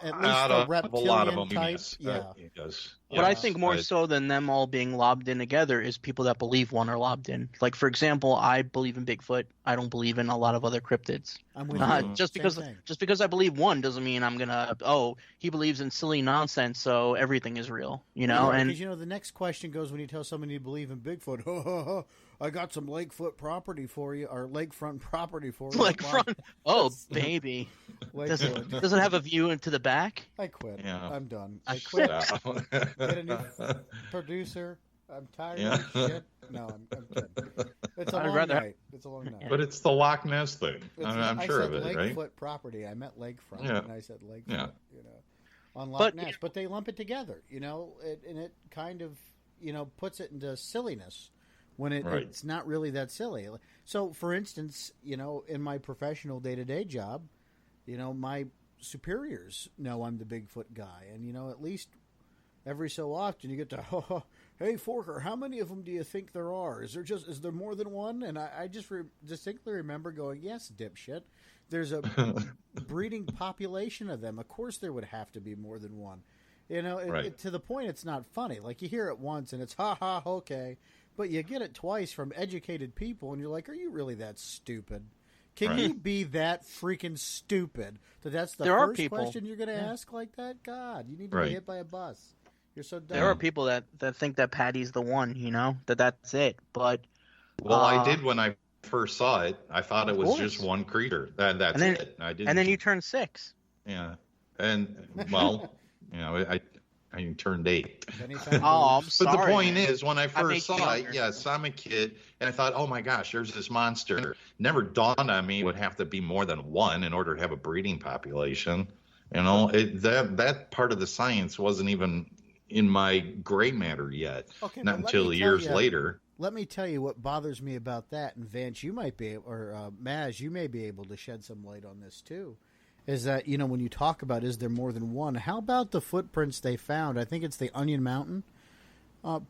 at least a reptilian lot of them, type. yes. Yeah. Yes. But I think more so than them all being lobbed in together is people that believe one are lobbed in. Like, for example, I believe in Bigfoot. I don't believe in a lot of other cryptids. I'm with you. Just because I believe one doesn't mean I'm gonna. Oh, he believes in silly nonsense, so everything is real. Yeah, And because the next question goes when you tell somebody you believe in Bigfoot. I got some lakefront property for you, or lakefront property for you. lakefront. Oh, baby. Does it have a view into the back? I quit. Yeah. I'm done. I quit. Get a new producer. I'm tired of this shit. No, I'm kidding. It's a long night. It's a long night. But it's the Loch Ness thing. I'm sure of it, right? Lakefoot property. I meant lakefront, Yeah. and I said lakefront. Yeah. On Loch Ness, but they lump it together. And it kind of puts it into silliness when it's not really that silly. So, for instance, in my professional day-to-day job, my superiors know I'm the Bigfoot guy, and at least every so often you get to, hey Forker, how many of them do you think there are? Is there more than one? And I just distinctly remember going, yes, dipshit. There's a breeding population of them. Of course there would have to be more than one. To the point it's not funny. Like, you hear it once and it's ha ha okay, but you get it twice from educated people and you're like, are you really that stupid? Can you be that freaking stupid that's the first question you're going to ask like that? God, you need to be hit by a bus. You're so dumb. There are people that think that Patty's the one, that's it. But I did when I first saw it. I thought it was just one creature. That's it. I didn't. And then you turned 6. Yeah, and I turned 8. Oh, I'm sorry. But the point is, when I first saw it, yes, I'm a kid, and I thought, oh my gosh, there's this monster. Never dawned on me it would have to be more than one in order to have a breeding population. That part of the science wasn't even in my gray matter yet. Not until years later. Let me tell you what bothers me about that, and Vance, you might be, or Maz, you may be able to shed some light on this too. Is that, when you talk about is there more than one, how about the footprints they found? I think it's the Onion Mountain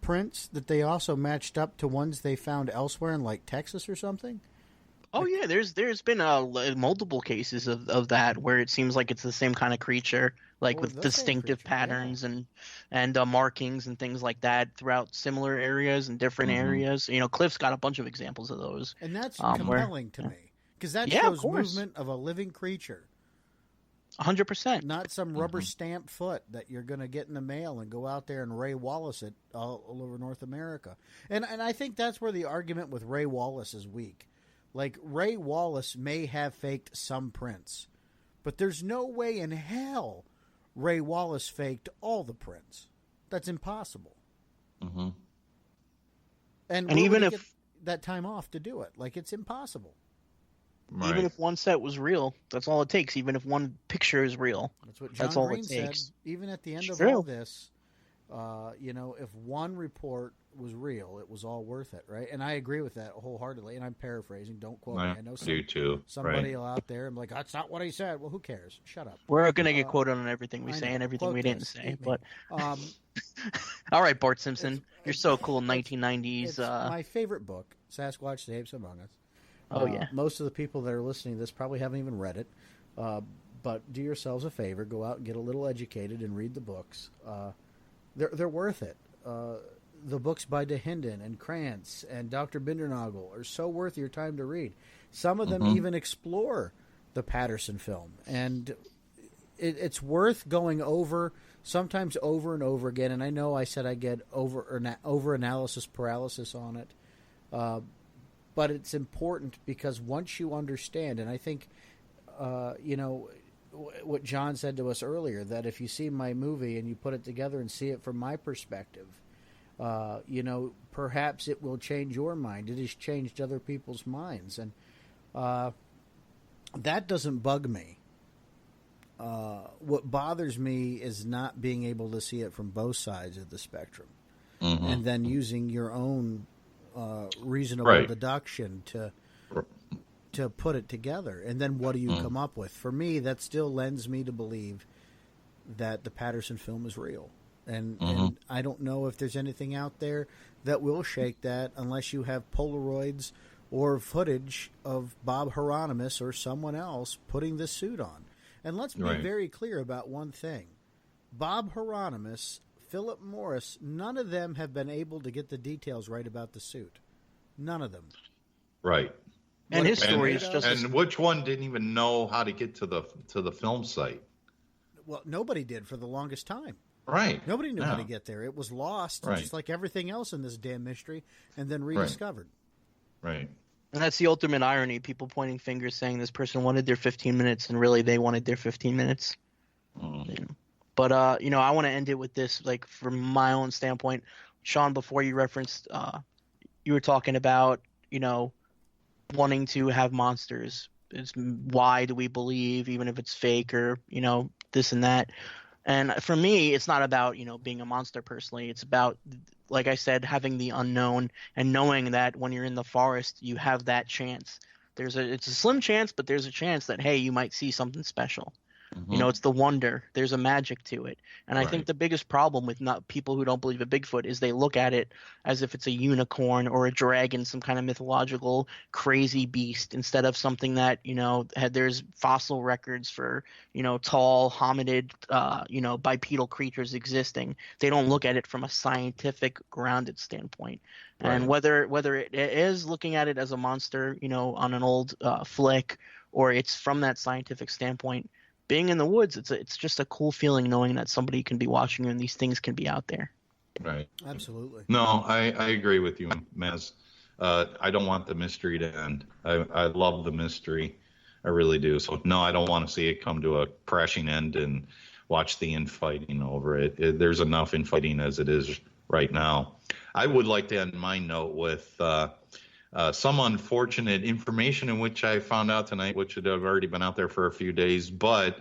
prints that they also matched up to ones they found elsewhere in, like, Texas or something? Oh, yeah, there's been multiple cases of that where it seems like it's the same kind of creature, like with distinctive patterns and markings and things like that throughout similar areas and different areas. Cliff's got a bunch of examples of those. And that's compelling to me, because that shows movement of a living creature. 100%. Not some rubber stamped foot that you're going to get in the mail and go out there and Ray Wallace it all over North America. And I think that's where the argument with Ray Wallace is weak. Like, Ray Wallace may have faked some prints, but there's no way in hell Ray Wallace faked all the prints. That's impossible. Mm-hmm. And even if that time off to do it, like, it's impossible. Right. Even if one set was real, that's all it takes. Even if one picture is real, that's what John all Green it takes. said. Even at the end of all this, if one report was real, it was all worth it, right? And I agree with that wholeheartedly. And I'm paraphrasing. Don't quote me. I know somebody out there. I'm like, that's not what he said. Well, who cares? Shut up. We're going to get quoted on everything we say and everything we didn't say. But all right, Bart Simpson, you're so cool. 1990s. It's my favorite book, Sasquatch: The Apes Among Us. Oh, yeah. Most of the people that are listening to this probably haven't even read it. But do yourselves a favor. Go out and get a little educated and read the books. They're worth it. The books by DeHinden and Krantz and Dr. Bindernagel are so worth your time to read. Some of them even explore the Patterson film. And it's worth going over, sometimes over and over again. And I know I said I get over analysis paralysis on it. But it's important because once you understand, and I think, what John said to us earlier, that if you see my movie and you put it together and see it from my perspective, Perhaps it will change your mind. It has changed other people's minds. And that doesn't bug me. What bothers me is not being able to see it from both sides of the spectrum, and then using your own reasonable deduction to put it together. And then what do you come up with? For me, that still lends me to believe that the Patterson film is real. And I don't know if there's anything out there that will shake that unless you have Polaroids or footage of Bob Hieronymus or someone else putting the suit on. And let's be very clear about one thing. Bob Hieronymus, Philip Morris, none of them have been able to get the details right about the suit. None of them. Right. And his story is just... And which one didn't even know how to get to the film site? Well, nobody did for the longest time. Right. Nobody knew how to get there. It was lost, just like everything else in this damn mystery, and then rediscovered. Right. And that's the ultimate irony, people pointing fingers saying this person wanted their 15 minutes, and really they wanted their 15 minutes. But, I want to end it with this, like, from my own standpoint. Sean, before you referenced, you were talking about, wanting to have monsters. It's why do we believe, even if it's fake or, this and that. And for me, it's not about, being a monster personally. It's about, like I said, having the unknown and knowing that when you're in the forest, you have that chance. It's a slim chance, but there's a chance that, hey, you might see something special. It's the wonder. There's a magic to it. And I think the biggest problem with people who don't believe in Bigfoot is they look at it as if it's a unicorn or a dragon, some kind of mythological crazy beast, instead of something that, there's fossil records for, tall hominid, bipedal creatures existing. They don't look at it from a scientific grounded standpoint. And whether it is looking at it as a monster, on an old flick, or it's from that scientific standpoint, being in the woods, it's just a cool feeling knowing that somebody can be watching you and these things can be out there. Right. Absolutely. No, I agree with you, Maz. I don't want the mystery to end. I love the mystery. I really do. So, no, I don't want to see it come to a crashing end and watch the infighting over it. There's enough infighting as it is right now. I would like to end my note with some unfortunate information in which I found out tonight, which would have already been out there for a few days, but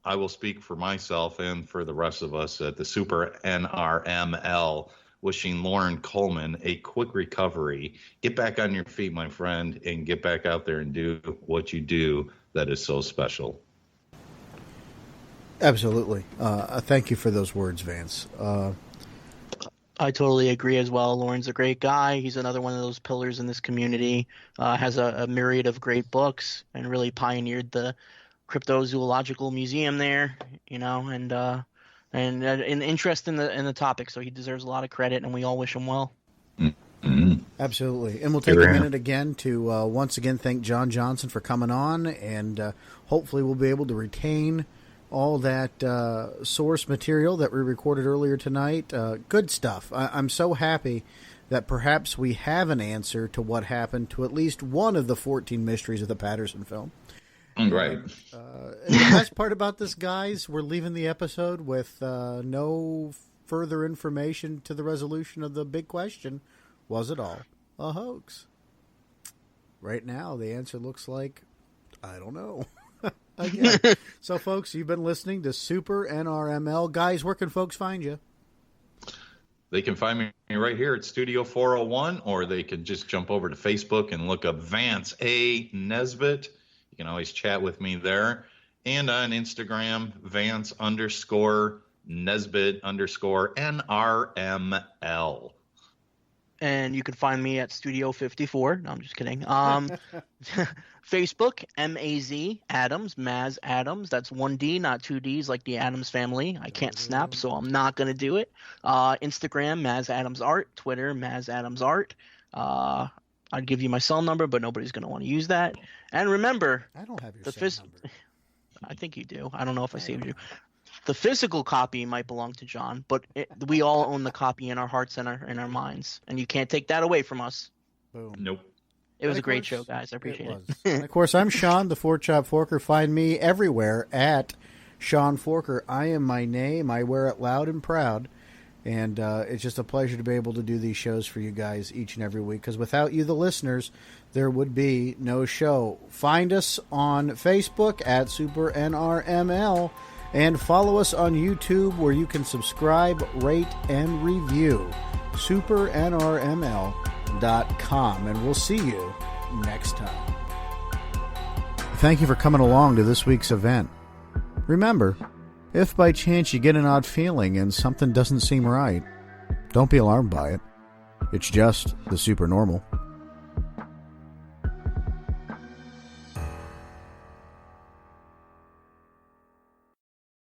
I will speak for myself and for the rest of us at the SuperNRML, wishing Lauren Coleman a quick recovery. Get back on your feet, my friend, and get back out there and do what you do that is so special. Absolutely. Thank you for those words, Vance. I totally agree as well. Lauren's a great guy. He's another one of those pillars in this community. Has a myriad of great books and really pioneered the cryptozoological museum there, and an interest in the topic. So he deserves a lot of credit, and we all wish him well. Absolutely. And we'll take a minute again to once again thank John Johnsen for coming on, and hopefully we'll be able to retain all that source material that we recorded earlier tonight. Good stuff. I'm so happy that perhaps we have an answer to what happened to at least one of the 14 mysteries of the Patterson film. Right. And the best part about this, guys, we're leaving the episode with no further information to the resolution of the big question. Was it all a hoax? Right now, the answer looks like, I don't know. Again. So, folks, you've been listening to SuperNRML. Guys, where can folks find you? They can find me right here at Studio 401, or they can just jump over to Facebook and look up Vance A. Nesbitt. You can always chat with me there. And on Instagram, Vance_Nesbitt_NRML. And you can find me at Studio 54. No, I'm just kidding. Facebook, M-A-Z, Adams, Maz Adams. That's 1D, not 2Ds like the Adams family. I can't snap, so I'm not going to do it. Instagram, Maz Adams Art. Twitter, Maz Adams Art. I'd give you my cell number, but nobody's going to want to use that. And remember, I don't have your cell number. I think you do. I don't know if I saved you. The physical copy might belong to John, but we all own the copy in our hearts and in our minds, and you can't take that away from us. Boom. Nope. It was a great show, guys. I appreciate it. And of course, I'm Sean, the Four Chop Forker. Find me everywhere at Sean Forker. I am my name. I wear it loud and proud. And it's just a pleasure to be able to do these shows for you guys each and every week, because without you, the listeners, there would be no show. Find us on Facebook at SuperNRML, and follow us on YouTube, where you can subscribe, rate, and review. SuperNRML.com, and we'll see you next time. Thank you for coming along to this week's event. Remember, if by chance you get an odd feeling and something doesn't seem right, don't be alarmed by it. It's just the supernormal.